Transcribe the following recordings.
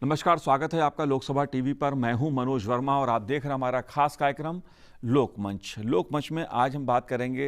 नमस्कार, स्वागत है आपका लोकसभा टीवी पर। मैं हूं मनोज वर्मा और आप देख रहे हैं हमारा खास कार्यक्रम लोकमंच। लोकमंच में आज हम बात करेंगे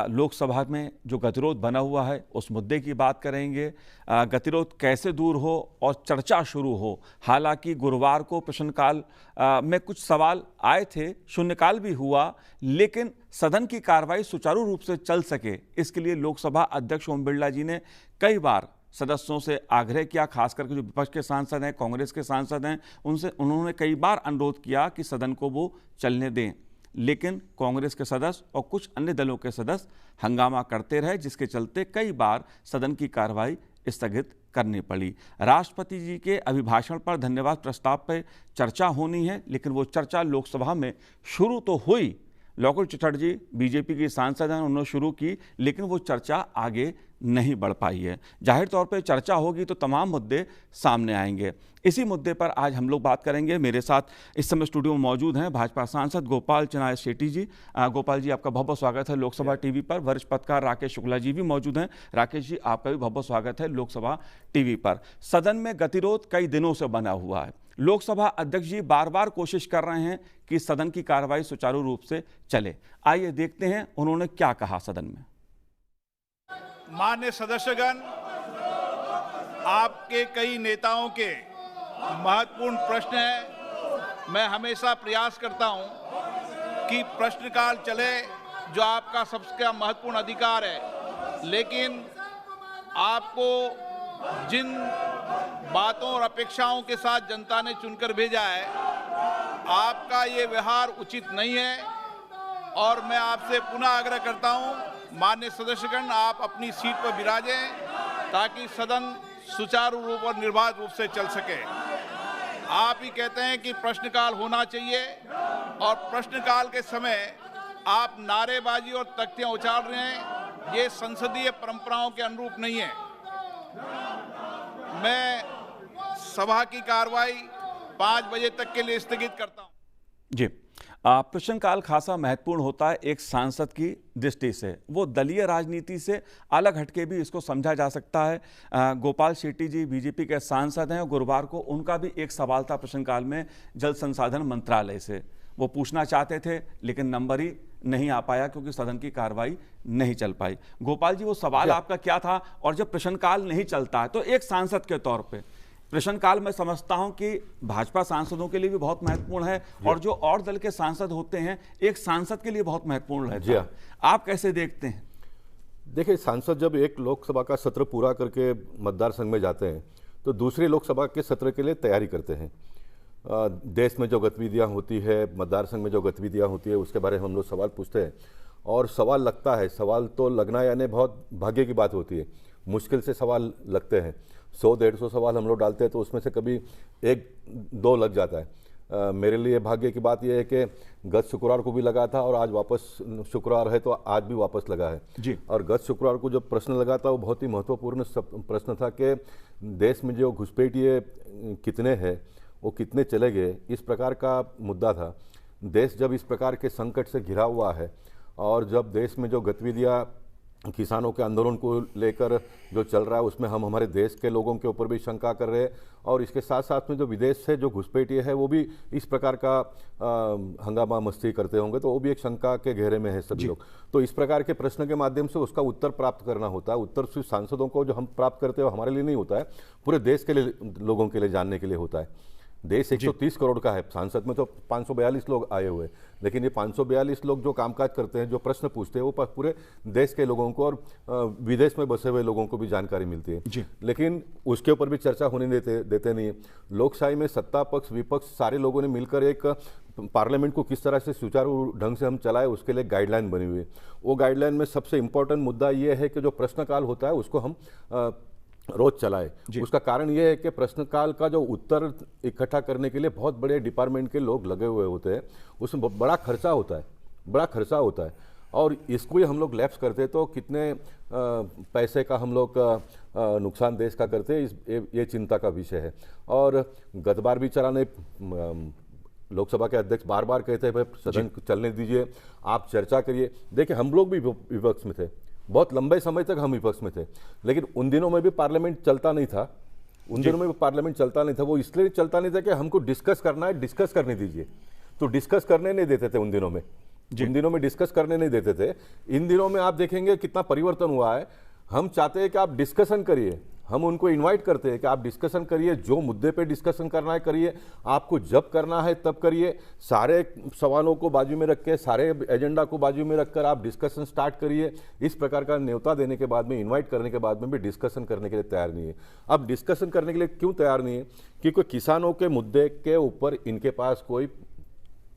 लोकसभा में जो गतिरोध बना हुआ है उस मुद्दे की बात करेंगे। गतिरोध कैसे दूर हो और चर्चा शुरू हो। हालांकि गुरुवार को प्रश्नकाल में कुछ सवाल आए थे, शून्यकाल भी हुआ, लेकिन सदन की कार्रवाई सुचारू रूप से चल सके इसके लिए लोकसभा अध्यक्ष ओम बिरला जी ने कई बार सदस्यों से आग्रह किया। खास करके जो विपक्ष के सांसद हैं, कांग्रेस के सांसद हैं, उन्होंने कई बार अनुरोध किया कि सदन को वो चलने दें, लेकिन कांग्रेस के सदस्य और कुछ अन्य दलों के सदस्य हंगामा करते रहे, जिसके चलते कई बार सदन की कार्रवाई स्थगित करनी पड़ी। राष्ट्रपति जी के अभिभाषण पर धन्यवाद प्रस्ताव पर चर्चा होनी है, लेकिन वो चर्चा लोकसभा में शुरू तो हुई। लौकुर चटर्जी बीजेपी के सांसद हैं, उन्होंने शुरू की, लेकिन वो चर्चा आगे नहीं बढ़ पाई है। जाहिर तौर पे चर्चा होगी तो तमाम मुद्दे सामने आएंगे। इसी मुद्दे पर आज हम लोग बात करेंगे। मेरे साथ इस समय स्टूडियो में मौजूद हैं भाजपा सांसद गोपाल चनाय शेट्टी जी। गोपाल जी, आपका बहुत बहुत स्वागत है लोकसभा टीवी पर। वरिष्ठ पत्रकार राकेश शुक्ला जी भी मौजूद हैं। राकेश जी, आपका भी बहुत बहुत स्वागत है लोकसभा टीवी पर। सदन में गतिरोध कई दिनों से बना हुआ है। लोकसभा अध्यक्ष जी बार बार कोशिश कर रहे हैं कि सदन की कार्रवाई सुचारू रूप से चले। आइए देखते हैं उन्होंने क्या कहा सदन में। मान्य सदस्यगण, आपके कई नेताओं के महत्वपूर्ण प्रश्न हैं। मैं हमेशा प्रयास करता हूं कि प्रश्नकाल चले, जो आपका सबसे महत्वपूर्ण अधिकार है, लेकिन आपको जिन बातों और अपेक्षाओं के साथ जनता ने चुनकर भेजा है, आपका ये व्यवहार उचित नहीं है। और मैं आपसे पुनः आग्रह करता हूं, माननीय सदस्यगण, आप अपनी सीट पर विराजें ताकि सदन सुचारू रूप और निर्बाध रूप से चल सके। आप ही कहते हैं कि प्रश्नकाल होना चाहिए, और प्रश्नकाल के समय आप नारेबाजी और तख्तियां उछाल रहे हैं, ये संसदीय परंपराओं के अनुरूप नहीं है। मैं सभा की कार्रवाई 5 बजे तक के लिए स्थगित करता हूं। जी, प्रश्नकाल खासा महत्वपूर्ण होता है एक सांसद की दृष्टि से। वो दलीय राजनीति से अलग हटके भी इसको समझा जा सकता है। गोपाल शेट्टी जी बीजेपी के सांसद हैं और गुरुवार को उनका भी एक सवाल था प्रश्नकाल में जल संसाधन मंत्रालय से। वो पूछना चाहते थे लेकिन नंबर ही नहीं आ पाया क्योंकि सदन की कार्रवाई नहीं चल पाई। गोपाल जी, वो सवाल आपका क्या था? और जब प्रश्नकाल नहीं चलता है तो एक सांसद के तौर पर प्रश्नकाल मैं समझता हूं कि भाजपा सांसदों के लिए भी बहुत महत्वपूर्ण है, और जो और दल के सांसद होते हैं एक सांसद के लिए बहुत महत्वपूर्ण रहता है। आप कैसे देखते हैं? देखिए, सांसद जब एक लोकसभा का सत्र पूरा करके मतदार संघ में जाते हैं तो दूसरे लोकसभा के सत्र के लिए तैयारी करते हैं। देश में जो गतिविधियां होती है, मतदार संघ में जो गतिविधियां होती है, उसके बारे में हम लोग सवाल पूछते हैं और सवाल लगता है। सवाल तो लगना यानी बहुत भाग्य की बात होती है। मुश्किल से सवाल लगते हैं। 100-150 सवाल हम लोग डालते हैं तो उसमें से कभी 1-2 लग जाता है। मेरे लिए भाग्य की बात यह है कि गत शुक्रवार को भी लगा था और आज वापस शुक्रवार है तो आज भी वापस लगा है जी। और गत शुक्रवार को जो प्रश्न लगा था वो बहुत ही महत्वपूर्ण प्रश्न था कि देश में जो घुसपैठिए कितने हैं, वो कितने चले गए, इस प्रकार का मुद्दा था। देश जब इस प्रकार के संकट से घिरा हुआ है और जब देश में जो गतिविधियाँ किसानों के आंदोलन को लेकर जो चल रहा है, उसमें हम हमारे देश के लोगों के ऊपर भी शंका कर रहे हैं, और इसके साथ साथ में जो विदेश से जो घुसपैठिए है वो भी इस प्रकार का हंगामा मस्ती करते होंगे, तो वो भी एक शंका के घेरे में है सभी लोग। तो इस प्रकार के प्रश्न के माध्यम से उसका उत्तर प्राप्त करना होता है। उत्तर सिर्फ सांसदों को जो हम प्राप्त करते हैं वो हमारे लिए नहीं होता है, पूरे देश के लिए, लोगों के लिए जानने के लिए होता है। देश 130 करोड़ का है, सांसद में तो 542 लोग आए हुए, लेकिन ये 542 लोग जो कामकाज करते हैं, जो प्रश्न पूछते हैं, वो पूरे देश के लोगों को और विदेश में बसे हुए लोगों को भी जानकारी मिलती है। लेकिन उसके ऊपर भी चर्चा होने देते नहीं है। लोकशाही में सत्ता पक्ष विपक्ष सारे लोगों ने मिलकर एक पार्लियामेंट को किस तरह से सुचारू ढंग से हम चलाए, उसके लिए गाइडलाइन बनी हुई है। वो गाइडलाइन में सबसे इंपॉर्टेंट मुद्दा ये है कि जो प्रश्नकाल होता है उसको हम रोज चलाए। उसका कारण यह है कि प्रश्नकाल का जो उत्तर इकट्ठा करने के लिए बहुत बड़े डिपार्टमेंट के लोग लगे हुए होते हैं, उसमें बड़ा खर्चा होता है और इसको ही हम लोग लैप्स करते तो कितने पैसे का हम लोग नुकसान देश का करते हैं, ये चिंता का विषय है। और गत बार भी चलाने लोकसभा के अध्यक्ष बार बार कहते हैं भाई सदन चलने दीजिए, आप चर्चा करिए। देखिए, हम लोग भी विपक्ष में थे, बहुत लंबे समय तक हम विपक्ष में थे, लेकिन उन दिनों में भी पार्लियामेंट चलता नहीं था। उन दिनों में पार्लियामेंट चलता नहीं था। वो इसलिए चलता नहीं था कि हमको डिस्कस करना है, डिस्कस करने दीजिए, तो डिस्कस करने नहीं देते थे उन दिनों में। उन दिनों में डिस्कस करने नहीं देते थे। इन दिनों में आप देखेंगे कितना परिवर्तन हुआ है। हम चाहते हैं कि आप डिस्कशन करिए, हम उनको इनवाइट करते हैं कि आप डिस्कशन करिए, जो मुद्दे पे डिस्कशन करना है करिए, आपको जब करना है तब करिए, सारे सवालों को बाजू में रख के, सारे एजेंडा को बाजू में रखकर आप डिस्कशन स्टार्ट करिए। इस प्रकार का न्योता देने के बाद में, इनवाइट करने के बाद में भी डिस्कशन करने के लिए तैयार नहीं है। अब डिस्कशन करने के लिए क्यों तैयार नहीं है? क्योंकि किसानों के मुद्दे के ऊपर इनके पास कोई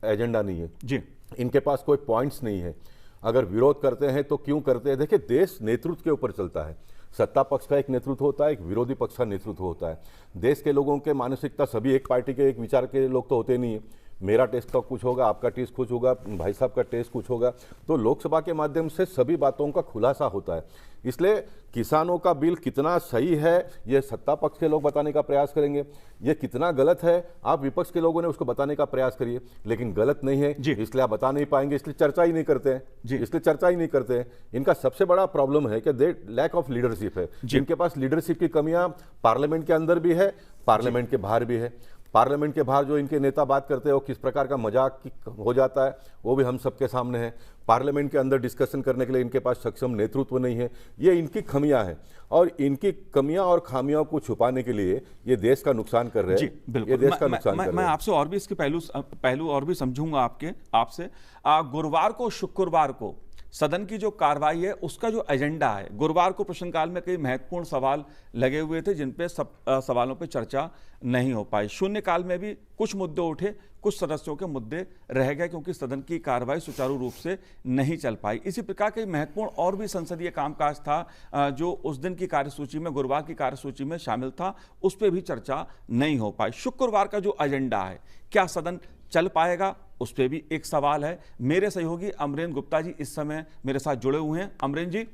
एजेंडा नहीं है जी, इनके पास कोई पॉइंट्स नहीं है। अगर विरोध करते हैं तो क्यों करते हैं? देखिए, देश नेतृत्व के ऊपर चलता है। सत्ता पक्ष का एक नेतृत्व होता है, एक विरोधी पक्ष का नेतृत्व होता है। देश के लोगों के मानसिकता, सभी एक पार्टी के एक विचार के लोग तो होते नहीं है। मेरा टेस्ट का कुछ होगा, आपका टेस्ट कुछ होगा, भाई साहब का टेस्ट कुछ होगा। तो लोकसभा के माध्यम से सभी बातों का खुलासा होता है। इसलिए किसानों का बिल कितना सही है ये सत्ता पक्ष के लोग बताने का प्रयास करेंगे, ये कितना गलत है आप विपक्ष के लोगों ने उसको बताने का प्रयास करिए, लेकिन गलत नहीं है इसलिए आप बता नहीं पाएंगे, इसलिए चर्चा ही नहीं करते हैं। इसलिए चर्चा ही नहीं करते हैं। इनका सबसे बड़ा प्रॉब्लम है कि दे लैक ऑफ लीडरशिप है। इनके पास लीडरशिप की कमियां पार्लियामेंट के अंदर भी है, पार्लियामेंट के बाहर भी है। पार्लियामेंट के बाहर जो इनके नेता बात करते हैं वो किस प्रकार का मजाक हो जाता है वो भी हम सबके सामने है। पार्लियामेंट के अंदर डिस्कशन करने के लिए इनके पास सक्षम नेतृत्व नहीं है। ये इनकी खामियां हैं और इनकी कमियां और खामियों को छुपाने के लिए ये देश का नुकसान कर रहे हैं। ये देश का नुकसान कर रहे हैं। मैं आपसे और भी इसके पहलू और भी समझूंगा आपसे। गुरुवार को, शुक्रवार को सदन की जो कार्रवाई है उसका जो एजेंडा है, गुरुवार को प्रश्नकाल में कई महत्वपूर्ण सवाल लगे हुए थे जिन पे सवालों पे चर्चा नहीं हो पाई। शून्यकाल में भी कुछ मुद्दे उठे, कुछ सदस्यों के मुद्दे रह गए क्योंकि सदन की कार्रवाई सुचारू रूप से नहीं चल पाई। इसी प्रकार के महत्वपूर्ण और भी संसदीय कामकाज था जो उस दिन की कार्यसूची में, गुरुवार की कार्यसूची में शामिल था, उस पर भी चर्चा नहीं हो पाई। शुक्रवार का जो एजेंडा है, क्या सदन चल पाएगा, उस पर भी एक सवाल है। मेरे सहयोगी अमरेंद्र गुप्ता जी इस समय मेरे साथ जुड़े हुए हैं। अमरेंद्र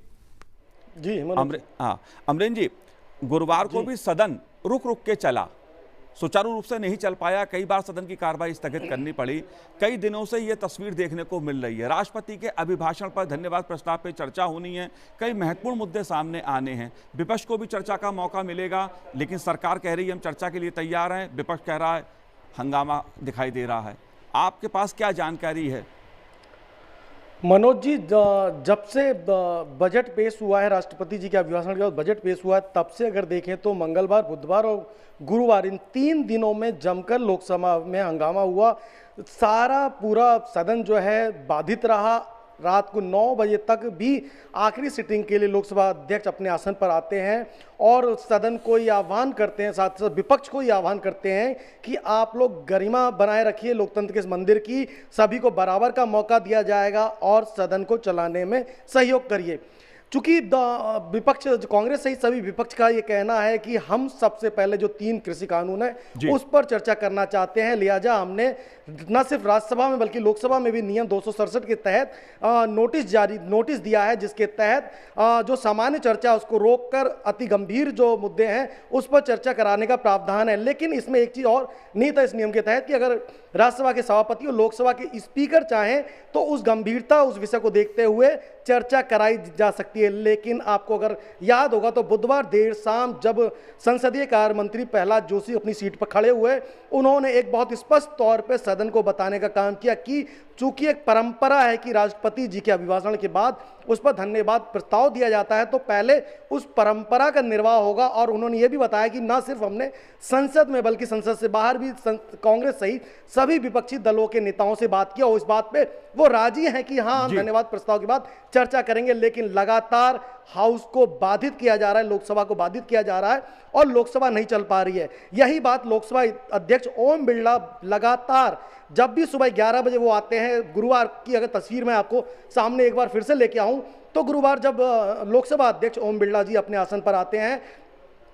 जी, अमरेंद्र जी, गुरुवार को भी सदन रुक रुक के चला, सुचारू रूप से नहीं चल पाया। कई बार सदन की कार्रवाई स्थगित करनी पड़ी। कई दिनों से यह तस्वीर देखने को मिल रही है। राष्ट्रपति के अभिभाषण पर धन्यवाद प्रस्ताव पर चर्चा होनी है, कई महत्वपूर्ण मुद्दे सामने आने हैं। विपक्ष को भी चर्चा का मौका मिलेगा, लेकिन सरकार कह रही है हम चर्चा के लिए तैयार हैं, विपक्ष कह रहा है हंगामा दिखाई दे रहा है। आपके पास क्या जानकारी है? मनोज जी, जब से बजट पेश हुआ है, राष्ट्रपति जी के अभिभाषण के बाद बजट पेश हुआ है, तब से अगर देखें तो मंगलवार, बुधवार और गुरुवार, इन 3 दिनों में जमकर लोकसभा में हंगामा हुआ। सारा पूरा सदन जो है बाधित रहा। रात को 9 बजे तक भी आखिरी सिटिंग के लिए लोकसभा अध्यक्ष अपने आसन पर आते हैं और सदन को ये आह्वान करते हैं, साथ साथ विपक्ष को ये आह्वान करते हैं कि आप लोग गरिमा बनाए रखिए लोकतंत्र के इस मंदिर की, सभी को बराबर का मौका दिया जाएगा और सदन को चलाने में सहयोग करिए। चूंकि विपक्ष, कांग्रेस सहित सभी विपक्ष का ये कहना है कि हम सबसे पहले जो 3 कृषि कानून है उस पर चर्चा करना चाहते हैं, लिहाजा हमने न सिर्फ राज्यसभा में बल्कि लोकसभा में भी नियम 267 के तहत नोटिस दिया है, जिसके तहत जो सामान्य चर्चा उसको रोककर अति गंभीर जो मुद्दे हैं उस पर चर्चा कराने का प्रावधान है। लेकिन इसमें एक चीज और नहीं था इस नियम के तहत कि अगर राज्यसभा के सभापति और लोकसभा के स्पीकर चाहें तो उस गंभीरता, उस विषय को देखते हुए चर्चा कराई जा सकती है। लेकिन आपको अगर याद होगा तो बुधवार देर शाम जब संसदीय कार्य मंत्री प्रहलाद जोशी अपनी सीट पर खड़े हुए, उन्होंने एक बहुत स्पष्ट तौर पर सदन को बताने का काम किया कि चूंकि एक परंपरा है कि राष्ट्रपति जी के अभिभाषण के बाद उस पर धन्यवाद प्रस्ताव दिया जाता है, तो पहले उस परंपरा का निर्वाह होगा। और उन्होंने ये भी बताया कि न सिर्फ हमने संसद में बल्कि संसद से बाहर भी कांग्रेस सहित सभी विपक्षी दलों के नेताओं से बात किया और इस बात पे वो राजी हैं कि हाँ, धन्यवाद प्रस्ताव के बाद चर्चा करेंगे। लेकिन लगातार हाउस को बाधित किया जा रहा है, लोकसभा को बाधित किया जा रहा है और लोकसभा नहीं चल पा रही है। यही बात लोकसभा अध्यक्ष ओम बिरला लगातार, जब भी सुबह 11 बजे वो आते हैं, गुरुवार की अगर तस्वीर मैं आपको सामने एक बार फिर से लेके आऊं तो गुरुवार जब लोकसभा अध्यक्ष ओम बिरला जी अपने आसन पर आते हैं,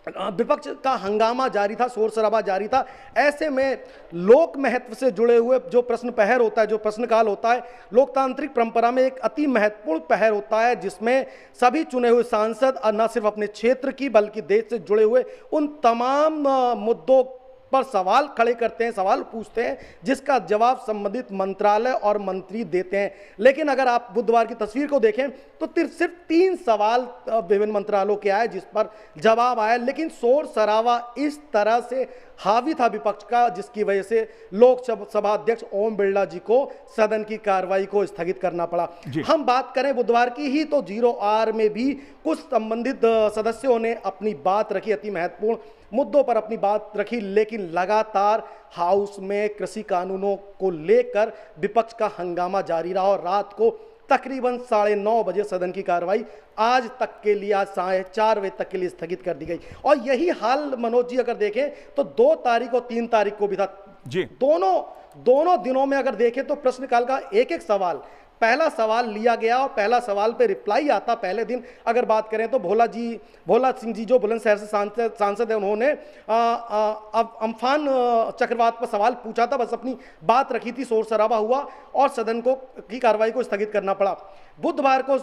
विपक्ष का हंगामा जारी था, शोर शराबा जारी था। ऐसे में लोक महत्व से जुड़े हुए जो प्रश्न पहर होता है, जो प्रश्नकाल होता है, लोकतांत्रिक परंपरा में एक अति महत्वपूर्ण पहर होता है जिसमें सभी चुने हुए सांसद न सिर्फ अपने क्षेत्र की बल्कि देश से जुड़े हुए उन तमाम मुद्दों पर सवाल खड़े करते हैं, सवाल पूछते हैं, जिसका जवाब संबंधित मंत्रालय और मंत्री देते हैं। लेकिन अगर आप बुधवार की तस्वीर को देखें तो सिर्फ 3 सवाल विभिन्न मंत्रालयों के आए जिस पर जवाब आया, लेकिन शोर शराबा इस तरह से हावी था विपक्ष का, जिसकी वजह से लोकसभा अध्यक्ष ओम बिरला जी को सदन की कार्रवाई को स्थगित करना पड़ा। हम बात करें बुधवार की ही तो 0R में भी कुछ संबंधित सदस्यों ने अपनी बात रखी, अति महत्वपूर्ण मुद्दों पर अपनी बात रखी, लेकिन लगातार हाउस में कृषि कानूनों को लेकर विपक्ष का हंगामा जारी रहा और रात को तकरीबन 9:30 बजे सदन की कार्रवाई आज तक के लिए, आज 4:30 बजे तक के लिए स्थगित कर दी गई। और यही हाल मनोज जी अगर देखें तो 2 तारीख और 3 तारीख को भी था जी। दोनों दिनों में अगर देखें तो प्रश्नकाल का एक सवाल, पहला सवाल लिया गया और पहला सवाल पे रिप्लाई आता। पहले दिन अगर बात करें तो भोला सिंह जी जो बुलंदशहर से सांसद है, उन्होंने अम्फान चक्रवात पर सवाल पूछा था, बस अपनी बात रखी थी, शोर शराबा हुआ और सदन की कार्रवाई को स्थगित करना पड़ा। बुधवार को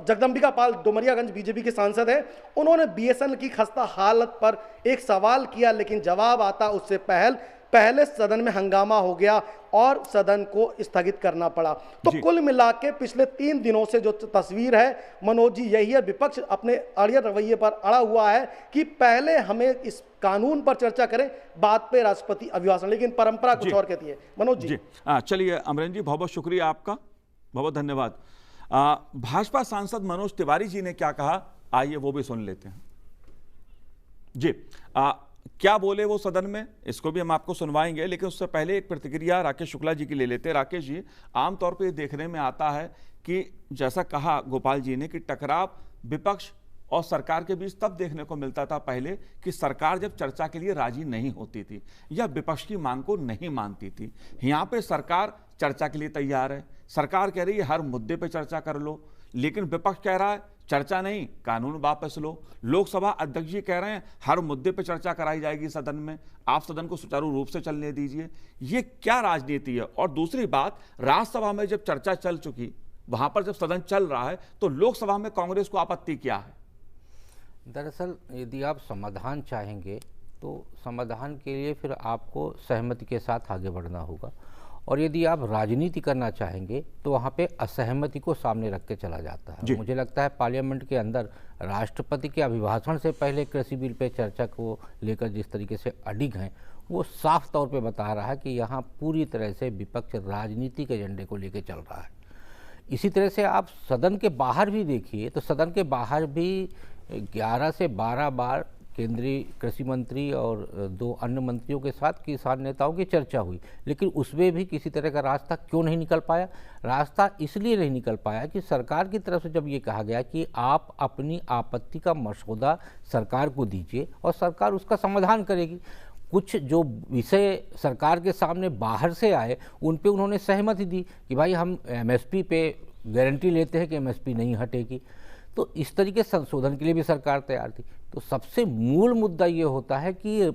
जगदम्बिका पाल डुमरियागंज बीजेपी के सांसद है, उन्होंने बीएसएनएल की खस्ता हालत पर एक सवाल किया, लेकिन जवाब आता उससे पहले सदन में हंगामा हो गया और सदन को स्थगित करना पड़ा। तो कुल मिला के पिछले 3 दिनों से जो तस्वीर है मनोज जी यही है, विपक्ष अपने अड़ियल रवैये पर अड़ा हुआ है कि पहले हमें इस कानून पर चर्चा करें, बाद पे राष्ट्रपति अभिभाषण, लेकिन परंपरा कुछ और कहती है। मनोज जी चलिए अमरेंद्र जी, बहुत बहुत शुक्रिया आपका, बहुत धन्यवाद। भाजपा सांसद मनोज तिवारी जी ने क्या कहा, आइए वो भी सुन लेते हैं जी। क्या बोले वो सदन में, इसको भी हम आपको सुनवाएंगे, लेकिन उससे पहले एक प्रतिक्रिया राकेश शुक्ला जी की ले लेते हैं। राकेश जी, आमतौर पे देखने में आता है कि जैसा कहा गोपाल जी ने कि टकराव विपक्ष और सरकार के बीच तब देखने को मिलता था पहले कि सरकार जब चर्चा के लिए राजी नहीं होती थी या विपक्ष की मांग को नहीं मानती थी। यहाँ पे सरकार चर्चा के लिए तैयार है, सरकार कह रही है हर मुद्दे पे चर्चा कर लो, लेकिन विपक्ष कह रहा है चर्चा नहीं, कानून वापस लो। लोकसभा अध्यक्ष जी कह रहे हैं हर मुद्दे पर चर्चा कराई जाएगी सदन में, आप सदन को सुचारू रूप से चलने दीजिए। ये क्या राजनीति है? और दूसरी बात, राज्यसभा में जब चर्चा चल चुकी, वहां पर जब सदन चल रहा है, तो लोकसभा में कांग्रेस को आपत्ति क्या है? दरअसल यदि आप समाधान चाहेंगे तो समाधान के लिए फिर आपको सहमति के साथ आगे बढ़ना होगा, और यदि आप राजनीति करना चाहेंगे तो वहाँ पे असहमति को सामने रख के चला जाता है। मुझे लगता है पार्लियामेंट के अंदर राष्ट्रपति के अभिभाषण से पहले कृषि बिल पे चर्चा को लेकर जिस तरीके से अडिग हैं, वो साफ तौर पे बता रहा है कि यहाँ पूरी तरह से विपक्ष राजनीति के एजेंडे को लेकर चल रहा है। इसी तरह से आप सदन के बाहर भी देखिए तो सदन के बाहर भी 11 से 12 बार केंद्रीय कृषि मंत्री और 2 अन्य मंत्रियों के साथ किसान नेताओं की चर्चा हुई, लेकिन उसमें भी किसी तरह का रास्ता क्यों नहीं निकल पाया? रास्ता इसलिए नहीं निकल पाया कि सरकार की तरफ से जब ये कहा गया कि आप अपनी आपत्ति का मसौदा सरकार को दीजिए और सरकार उसका समाधान करेगी। कुछ जो विषय सरकार के सामने बाहर से आए उन पे उन्होंने सहमति दी कि भाई हम एमएसपी पे गारंटी लेते हैं कि एमएसपी नहीं हटेगी, तो इस तरीके संशोधन के लिए भी सरकार तैयार थी। तो सबसे मूल मुद्दा ये होता है कि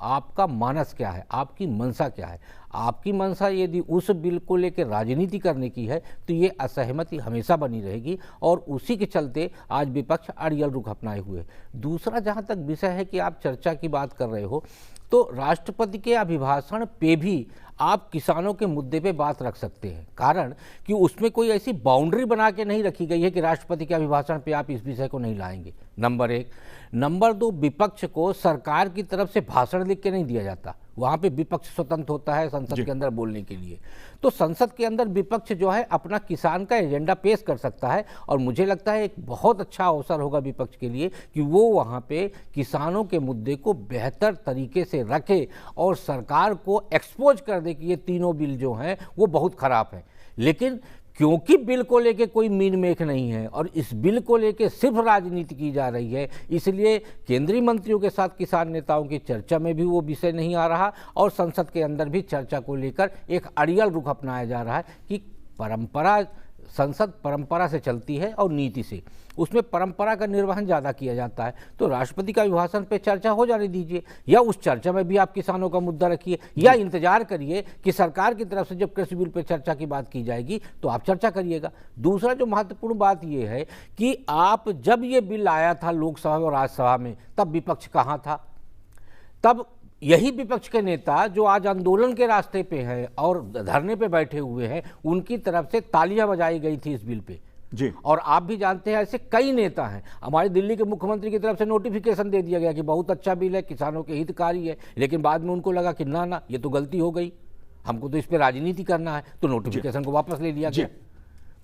आपका मानस क्या है, आपकी मंशा क्या है। आपकी मंशा यदि उस बिल को लेकर राजनीति करने की है तो ये असहमति हमेशा बनी रहेगी और उसी के चलते आज विपक्ष अड़ियल रुख अपनाए हुए। दूसरा, जहाँ तक विषय है कि आप चर्चा की बात कर रहे हो, तो राष्ट्रपति के अभिभाषण पे भी आप किसानों के मुद्दे पे बात रख सकते हैं, कारण कि उसमें कोई ऐसी बाउंड्री बना के नहीं रखी गई है कि राष्ट्रपति के अभिभाषण पे आप इस विषय को नहीं लाएंगे, नंबर 1। नंबर 2, विपक्ष को सरकार की तरफ से भाषण लिख के नहीं दिया जाता, वहाँ पे विपक्ष स्वतंत्र होता है संसद के अंदर बोलने के लिए। तो संसद के अंदर विपक्ष जो है अपना किसान का एजेंडा पेश कर सकता है और मुझे लगता है एक बहुत अच्छा अवसर होगा विपक्ष के लिए कि वो वहाँ पे किसानों के मुद्दे को बेहतर तरीके से रखे और सरकार को एक्सपोज कर दे कि ये तीनों बिल जो हैं वो बहुत खराब हैं। लेकिन क्योंकि बिल को लेके कोई मीन मेख नहीं है और इस बिल को लेके सिर्फ राजनीति की जा रही है, इसलिए केंद्रीय मंत्रियों के साथ किसान नेताओं की चर्चा में भी वो विषय नहीं आ रहा और संसद के अंदर भी चर्चा को लेकर एक अड़ियल रुख अपनाया जा रहा है कि परंपरा, संसद परंपरा से चलती है और नीति से, उसमें परंपरा का निर्वहन ज़्यादा किया जाता है। तो राष्ट्रपति का अभिभाषण पे चर्चा हो जाने दीजिए, या उस चर्चा में भी आप किसानों का मुद्दा रखिए, या इंतजार करिए कि सरकार की तरफ से जब कृषि बिल पे चर्चा की बात की जाएगी तो आप चर्चा करिएगा। दूसरा जो महत्वपूर्ण बात यह है कि आप जब ये बिल आया था लोकसभा और राज्यसभा में, तब विपक्ष कहाँ था? तब यही विपक्ष के नेता जो आज आंदोलन के रास्ते पे हैं और धरने पे बैठे हुए हैं, उनकी तरफ से तालियां बजाई गई थी इस बिल पे जी। और आप भी जानते हैं ऐसे कई नेता हैं। हमारे दिल्ली के मुख्यमंत्री की तरफ से नोटिफिकेशन दे दिया गया कि बहुत अच्छा बिल है, किसानों के हितकारी है, लेकिन बाद में उनको लगा कि ना ये तो गलती हो गई, हमको तो इस पे राजनीति करना है, तो नोटिफिकेशन को वापस ले लिया गया।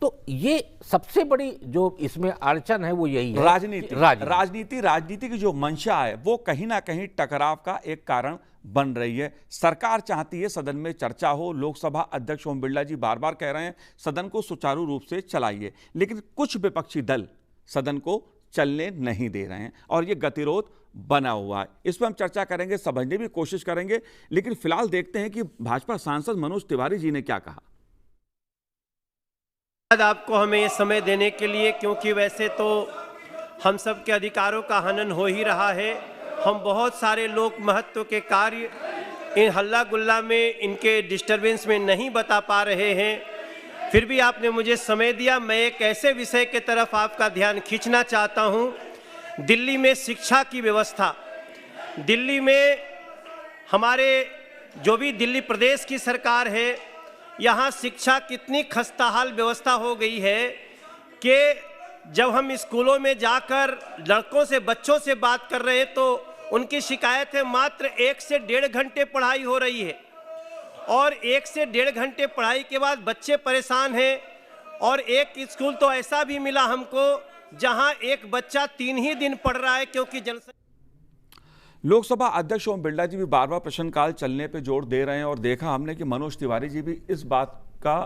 तो ये सबसे बड़ी जो इसमें अड़चन है वो यही है, राजनीति की जो मंशा है वो कहीं ना कहीं टकराव का एक कारण बन रही है। सरकार चाहती है सदन में चर्चा हो, लोकसभा अध्यक्ष ओम बिरला जी बार बार कह रहे हैं सदन को सुचारू रूप से चलाइए, लेकिन कुछ विपक्षी दल सदन को चलने नहीं दे रहे हैं और ये गतिरोध बना हुआ है। इस पर हम चर्चा करेंगे, समझने की कोशिश करेंगे, लेकिन फिलहाल देखते हैं कि भाजपा सांसद मनोज तिवारी जी ने क्या कहा। आपको हमें ये समय देने के लिए, क्योंकि वैसे तो हम सब के अधिकारों का हनन हो ही रहा है। हम बहुत सारे लोक महत्व के कार्य इन हल्ला गुल्ला में, इनके डिस्टरबेंस में नहीं बता पा रहे हैं, फिर भी आपने मुझे समय दिया। मैं एक ऐसे विषय के तरफ आपका ध्यान खींचना चाहता हूँ। दिल्ली में शिक्षा की व्यवस्था, दिल्ली में हमारे जो भी दिल्ली प्रदेश की सरकार है, यहाँ शिक्षा कितनी खस्ताहाल व्यवस्था हो गई है कि जब हम स्कूलों में जाकर लड़कों से, बच्चों से बात कर रहे हैं तो उनकी शिकायत है मात्र 1 से 1.5 घंटे पढ़ाई हो रही है और 1 से 1.5 घंटे पढ़ाई के बाद बच्चे परेशान हैं। और एक स्कूल तो ऐसा भी मिला हमको जहां एक बच्चा 3 ही दिन पढ़ रहा है क्योंकि जनसंख्या। लोकसभा अध्यक्ष ओम बिरला जी भी बार बार प्रश्नकाल चलने पे जोर दे रहे हैं और देखा हमने कि मनोज तिवारी जी भी इस बात का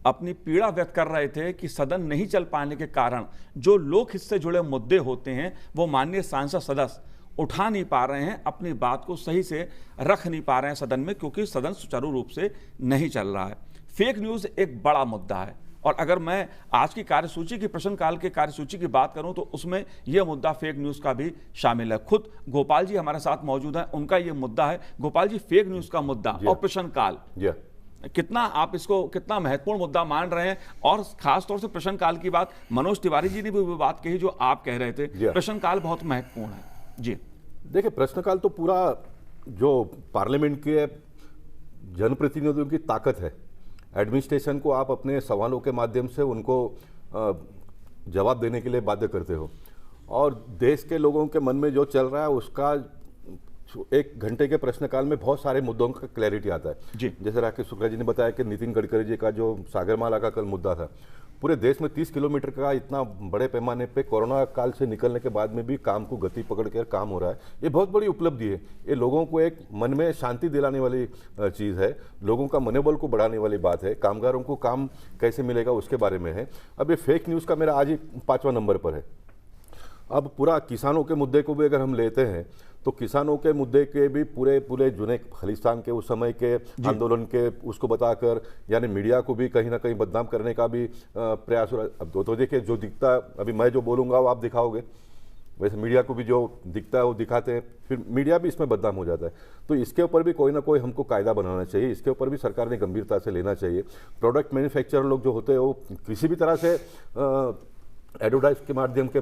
अपनी पीड़ा व्यक्त कर रहे थे कि सदन नहीं चल पाने के कारण जो लोक हित से जुड़े मुद्दे होते हैं वो माननीय सांसद सदस्य उठा नहीं पा रहे हैं, अपनी बात को सही से रख नहीं पा रहे हैं सदन में, क्योंकि सदन सुचारू रूप से नहीं चल रहा है। फेक न्यूज़ एक बड़ा मुद्दा है और अगर मैं आज की कार्यसूची की, प्रश्नकाल के कार्यसूची की बात करूं तो उसमें यह मुद्दा फेक न्यूज़ का भी शामिल है। खुद गोपाल जी हमारे साथ मौजूद हैं, उनका यह मुद्दा है। गोपाल जी, फेक न्यूज़ का मुद्दा और प्रश्नकाल, कितना आप इसको कितना महत्वपूर्ण मुद्दा मान रहे हैं? और खासतौर से प्रश्नकाल की बात मनोज तिवारी जी ने भी वो बात कही जो आप कह रहे थे, प्रश्नकाल बहुत महत्वपूर्ण है। जी देखिए, प्रश्नकाल तो पूरा जो पार्लियामेंट के जनप्रतिनिधियों की ताकत है, एडमिनिस्ट्रेशन को आप अपने सवालों के माध्यम से उनको जवाब देने के लिए बाध्य करते हो और देश के लोगों के मन में जो चल रहा है उसका 1 घंटे के प्रश्नकाल में बहुत सारे मुद्दों का क्लैरिटी आता है। जैसे राकेश शुक्ला जी ने बताया कि नितिन गडकरी जी का जो सागरमाला का कल मुद्दा था, पूरे देश में 30 किलोमीटर का इतना बड़े पैमाने पे कोरोना काल से निकलने के बाद में भी काम को गति पकड़ कर काम हो रहा है, ये बहुत बड़ी उपलब्धि है। ये लोगों को एक मन में शांति दिलाने वाली चीज़ है, लोगों का मनोबल को बढ़ाने वाली बात है, कामगारों को काम कैसे मिलेगा उसके बारे में है। अब ये फेक न्यूज़ का मेरा आज ही 5वां नंबर पर है। अब पूरा किसानों के मुद्दे को भी अगर हम लेते हैं तो किसानों के मुद्दे के भी पूरे जुने खालिस्तान के उस समय के आंदोलन के उसको बताकर, यानी मीडिया को भी कहीं ना कहीं बदनाम करने का भी प्रयास हो रहा है। अब तो देखिए, जो दिखता है, अभी मैं जो बोलूँगा वो आप दिखाओगे, वैसे मीडिया को भी जो दिखता है वो दिखाते हैं, फिर मीडिया भी इसमें बदनाम हो जाता है। तो इसके ऊपर भी कोई ना कोई हमको कायदा बनाना चाहिए, इसके ऊपर भी सरकार ने गंभीरता से लेना चाहिए। प्रोडक्ट मैन्युफैक्चरर लोग जो होते हैं वो किसी भी तरह से एडवर्टाइज के माध्यम के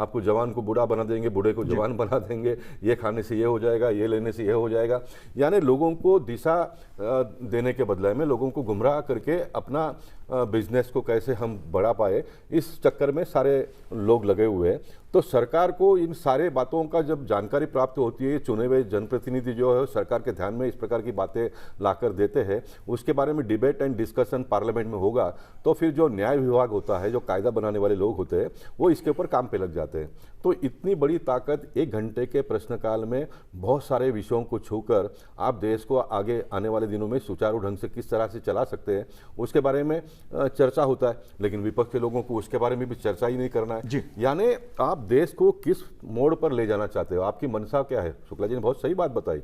आपको जवान को बूढ़ा बना देंगे, बूढ़े को जवान बना देंगे, ये खाने से ये हो जाएगा, ये लेने से ये हो जाएगा, यानी लोगों को दिशा देने के बदले में लोगों को गुमराह करके अपना बिजनेस को कैसे हम बढ़ा पाए, इस चक्कर में सारे लोग लगे हुए हैं। तो सरकार को इन सारे बातों का जब जानकारी प्राप्त होती है, चुने हुए जनप्रतिनिधि जो है सरकार के ध्यान में इस प्रकार की बातें लाकर देते हैं, उसके बारे में डिबेट एंड डिस्कशन पार्लियामेंट में होगा, तो फिर जो न्याय विभाग होता है, जो कायदा बनाने वाले लोग होते हैं, वो इसके ऊपर काम पे लग जाते हैं। तो इतनी बड़ी ताकत 1 घंटे के प्रश्नकाल में बहुत सारे विषयों को छूकर आप देश को आगे आने वाले दिनों में सुचारू ढंग से किस तरह से चला सकते हैं उसके बारे में चर्चा होता है, लेकिन विपक्ष के लोगों को उसके बारे में भी चर्चा ही नहीं करना है। यानी आप देश को किस मोड़ पर ले जाना चाहते हो, आपकी मंशा क्या है? शुक्ला जी ने बहुत सही बात बताई,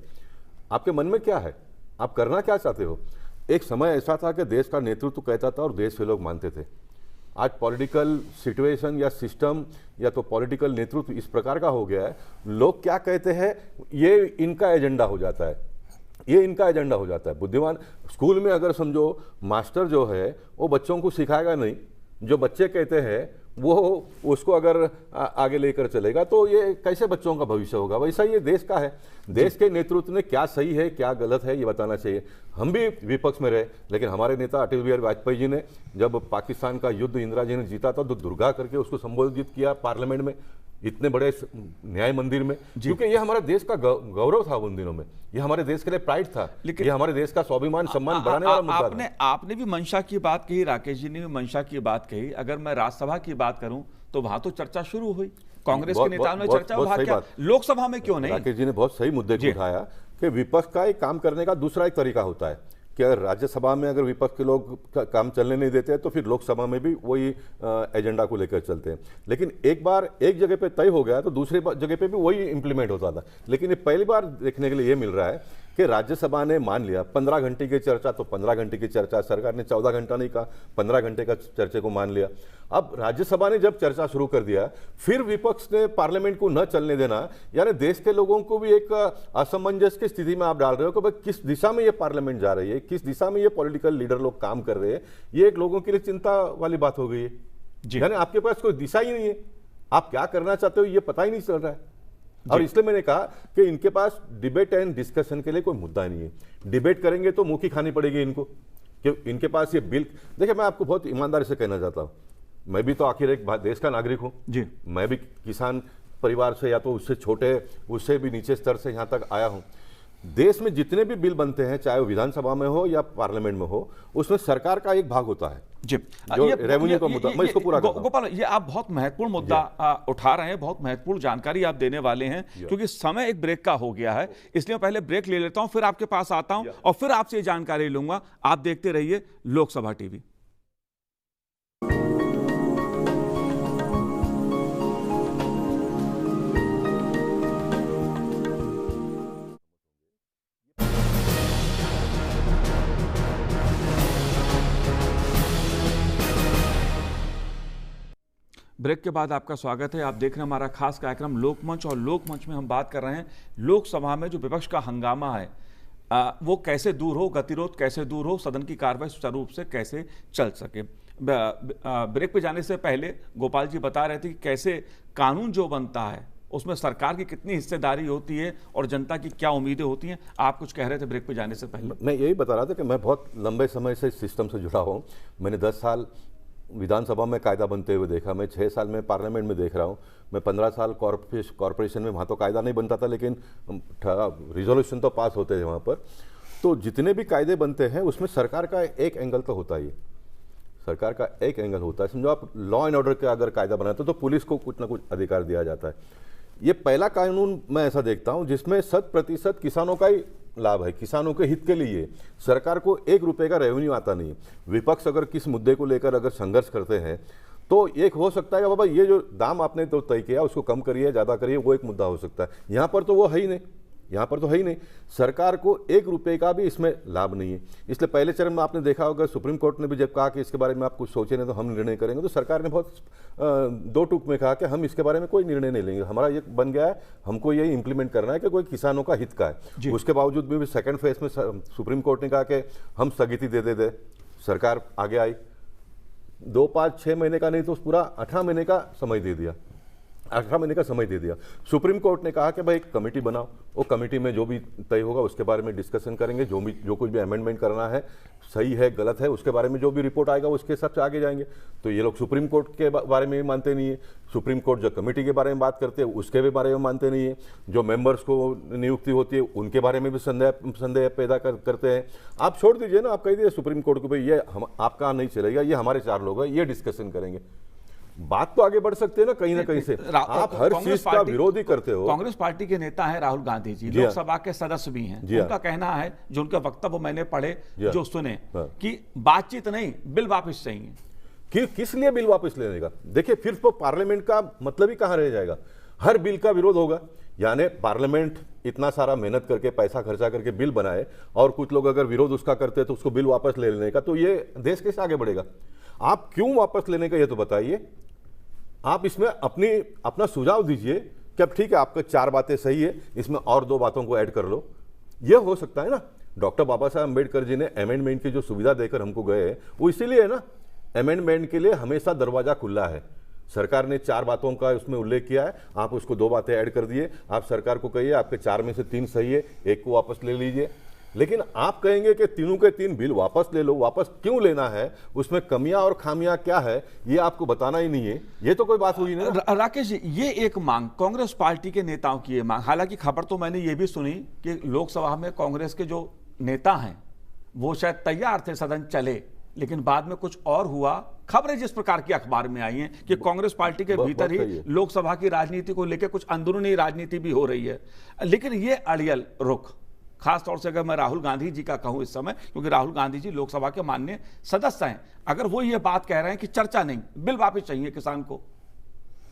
आपके मन में क्या है, आप करना क्या चाहते हो? एक समय ऐसा था कि देश का नेतृत्व कहता था और देश के लोग मानते थे। आज पॉलिटिकल सिचुएशन या सिस्टम या तो पॉलिटिकल नेतृत्व इस प्रकार का हो गया है, लोग क्या कहते हैं ये इनका एजेंडा हो जाता है, ये इनका एजेंडा हो जाता है। बुद्धिमान स्कूल में अगर समझो मास्टर जो है वो बच्चों को सिखाएगा नहीं, जो बच्चे कहते हैं वो उसको अगर आगे लेकर चलेगा तो ये कैसे बच्चों का भविष्य होगा। वैसा ये देश का है, देश के नेतृत्व ने क्या सही है क्या गलत है ये बताना चाहिए। हम भी विपक्ष में रहे, लेकिन हमारे नेता अटल बिहारी वाजपेयी जी ने जब पाकिस्तान का युद्ध इंदिरा जी ने जीता था तो दुर्गा करके उसको संबोधित किया पार्लियामेंट में, इतने बड़े न्याय मंदिर में, क्योंकि ये हमारे देश का गौरव था उन दिनों में, ये हमारे देश के लिए प्राइड था, ये हमारे देश का स्वाभिमान सम्मान बढ़ाने वाला मुद्दा था। आपने भी मंशा की बात कही, राकेश जी ने भी मंशा की बात कही। अगर मैं राज्यसभा की बात करूं तो वहां तो चर्चा शुरू हुई, कांग्रेस के नेताओं में चर्चा, वहां क्या लोकसभा में क्यों नहीं? राकेश जी ने बहुत सही मुद्दे को उठाया कि विपक्ष का एक काम करने का दूसरा एक तरीका होता है कि अगर राज्यसभा में अगर विपक्ष के लोग काम चलने नहीं देते हैं तो फिर लोकसभा में भी वही एजेंडा को लेकर चलते हैं। लेकिन एक बार एक जगह पे तय हो गया तो दूसरी जगह पे भी वही इंप्लीमेंट होता था। लेकिन ये पहली बार देखने के लिए ये मिल रहा है कि राज्यसभा ने मान लिया 15 घंटे की चर्चा तो 15 घंटे की चर्चा, सरकार ने 14 घंटा नहीं कहा, 15 घंटे का चर्चे को मान लिया। अब राज्यसभा ने जब चर्चा शुरू कर दिया फिर विपक्ष ने पार्लियामेंट को न चलने देना, यानी देश के लोगों को भी एक असमंजस की स्थिति में आप डाल रहे हो कि भाई किस दिशा में ये पार्लियामेंट जा रही है, किस दिशा में ये पॉलिटिकल लीडर लोग काम कर रहे हैं। ये एक लोगों के लिए चिंता वाली बात हो गई है, यानी आपके पास कोई दिशा ही नहीं है, आप क्या करना चाहते हो ये पता ही नहीं चल रहा है। और इसलिए मैंने कहा कि इनके पास डिबेट एंड डिस्कशन के लिए कोई मुद्दा नहीं है। डिबेट करेंगे तो मुंह की खानी पड़ेगी इनको, कि इनके पास ये बिल। देखिए मैं आपको बहुत ईमानदारी से कहना चाहता हूं, मैं भी तो आखिर एक देश का नागरिक हूं जी, मैं भी किसान परिवार से या तो उससे छोटे उससे भी नीचे स्तर से यहां तक आया हूं। देश में जितने भी बिल बनते हैं चाहे वो विधानसभा में हो या पार्लियामेंट में हो, उसमें सरकार का एक भाग होता है जी, जो रेवेन्यू का मुद्दा। मैं इसको पूरा करता हूं। गोपाल, ये आप बहुत महत्वपूर्ण मुद्दा उठा रहे हैं, बहुत महत्वपूर्ण जानकारी आप देने वाले हैं, क्योंकि समय एक ब्रेक का हो गया है, इसलिए पहले ब्रेक ले लेता हूं, फिर आपके पास आता हूं और फिर आपसे ये जानकारी लूंगा। आप देखते रहिए लोकसभा टीवी। ब्रेक के बाद आपका स्वागत है। आप देख रहे हैं हमारा खास कार्यक्रम लोकमंच, और लोकमंच में हम बात कर रहे हैं लोकसभा में जो विपक्ष का हंगामा है वो कैसे दूर हो, गतिरोध कैसे दूर हो, सदन की कार्रवाई सुचारू रूप से कैसे चल सके। ब्रेक पे जाने से पहले गोपाल जी बता रहे थे कि कैसे कानून जो बनता है उसमें सरकार की कितनी हिस्सेदारी होती है और जनता की क्या उम्मीदें होती हैं। आप कुछ कह रहे थे ब्रेक पे जाने से पहले। मैं यही बता रहा था कि मैं बहुत लंबे समय से इस सिस्टम से जुड़ा हूँ। मैंने 10 साल विधानसभा में कायदा बनते हुए देखा, मैं 6 साल में पार्लियामेंट में देख रहा हूँ, मैं 15 साल कॉरपोरेशन में, वहाँ तो कायदा नहीं बनता था लेकिन रिजोल्यूशन तो पास होते थे वहाँ पर। तो जितने भी कायदे बनते हैं उसमें सरकार का एक एंगल तो होता ही, सरकार का एक एंगल होता है। समझो आप लॉ एंड ऑर्डर का अगर कायदा बनाते हो तो पुलिस को कुछ ना कुछ अधिकार दिया जाता है। ये पहला कानून मैं ऐसा देखता हूँ जिसमें 100% किसानों का ही लाभ है, किसानों के हित के लिए। सरकार को 1 रुपये का रेवेन्यू आता नहीं। विपक्ष अगर किस मुद्दे को लेकर अगर संघर्ष करते हैं तो एक हो सकता है कि बाबा ये जो दाम आपने तो तय किया उसको कम करिए, ज़्यादा करिए, वो एक मुद्दा हो सकता है। यहाँ पर तो वो है ही नहीं, यहाँ पर तो है ही नहीं। सरकार को 1 रुपये का भी इसमें लाभ नहीं है। इसलिए पहले चरण में आपने देखा होगा सुप्रीम कोर्ट ने भी जब कहा कि इसके बारे में आप कुछ सोचे नहीं तो हम निर्णय करेंगे, तो सरकार ने बहुत 2 टूक में कहा कि हम इसके बारे में कोई निर्णय नहीं लेंगे, हमारा ये बन गया है, हमको यही इंप्लीमेंट करना है कि कोई किसानों का हित का है। उसके बावजूद भी सेकेंड फेज में सुप्रीम कोर्ट ने कहा कि हम स्थगिति दे दे। सरकार आगे आई, 2, 5, 6 महीने का नहीं तो पूरा 18 महीने का समय दे दिया, 18 महीने का समय दे दिया। सुप्रीम कोर्ट ने कहा कि भाई एक कमेटी बनाओ, वो कमेटी में जो भी तय होगा उसके बारे में डिस्कशन करेंगे, जो कुछ भी अमेंडमेंट करना है, सही है गलत है, उसके बारे में जो भी रिपोर्ट आएगा उसके हिसाब से आगे जाएंगे। तो ये लोग सुप्रीम कोर्ट के बारे में भी मानते नहीं है। सुप्रीम कोर्ट जो कमेटी के बारे में बात करते हैं उसके भी बारे में मानते नहीं है। जो मेंबर्स को नियुक्ति होती है उनके बारे में भी संदेह पैदा करते हैं। आप छोड़ दीजिए ना, आप कह दीजिए सुप्रीम कोर्ट को भाई ये आपका नहीं चलेगा, ये हमारे 4 लोग हैं, ये डिस्कशन करेंगे। बात तो आगे बढ़ सकते हैं ना कहीं से। आप हर चीज का विरोधी करते हो। कांग्रेस पार्टी के नेता है राहुल गांधी जी, लोकसभा के सदस्य भी हैं। उनका कहना है, जो उनका वक्तव्य मैंने पढ़े जो सुने, कि बातचीत नहीं, बिल वापस चाहिए। किस लिए बिल वापस लेने का? देखिए फिर तो पार्लियामेंट का मतलब ही कहां रह जाएगा। हर बिल का विरोध होगा, यानी पार्लियामेंट इतना सारा मेहनत करके पैसा खर्चा करके बिल बनाए और कुछ लोग अगर विरोध उसका करते हैं तो उसको बिल वापस ले लेने का, तो ये देश कैसे आगे बढ़ेगा? आप क्यों वापस लेने का ये तो बताइए। आप इसमें अपना सुझाव दीजिए कि अब ठीक है आपका 4 बातें सही है, इसमें और 2 बातों को ऐड कर लो। ये हो सकता है ना। डॉक्टर बाबा साहब अम्बेडकर जी ने अमेंडमेंट की जो सुविधा देकर हमको गए वो इसीलिए है ना। अमेंडमेंट के लिए हमेशा दरवाजा खुला है। सरकार ने 4 बातों का उसमें उल्लेख किया है, आप उसको 2 बातें ऐड कर दिए। आप सरकार को कहिए आपके 4 में से 3 सही है, 1 को वापस ले लीजिए। लेकिन आप कहेंगे कि तीनों के 3 बिल वापस ले लो। वापस क्यों लेना है, उसमें कमियां और खामियां क्या है, ये आपको बताना ही नहीं है। ये तो कोई बात हुई नहीं। राकेश जी, ये एक मांग कांग्रेस पार्टी के नेताओं की है मांग। हालांकि खबर तो मैंने ये भी सुनी कि लोकसभा में कांग्रेस के जो नेता हैं वो शायद तैयार थे सदन चले, लेकिन बाद में कुछ और हुआ। खबरें जिस प्रकार की अखबार में आई हैं कि कांग्रेस पार्टी के भीतर ही लोकसभा की राजनीति को लेकर कुछ अंदरूनी राजनीति भी हो रही है। लेकिन ये अड़ियल रुख, खासतौर से अगर मैं राहुल गांधी जी का कहूं इस समय, क्योंकि राहुल गांधी जी लोकसभा के माननीय सदस्य हैं, अगर वो ये बात कह रहे हैं कि चर्चा नहीं, बिल वापस चाहिए किसान को,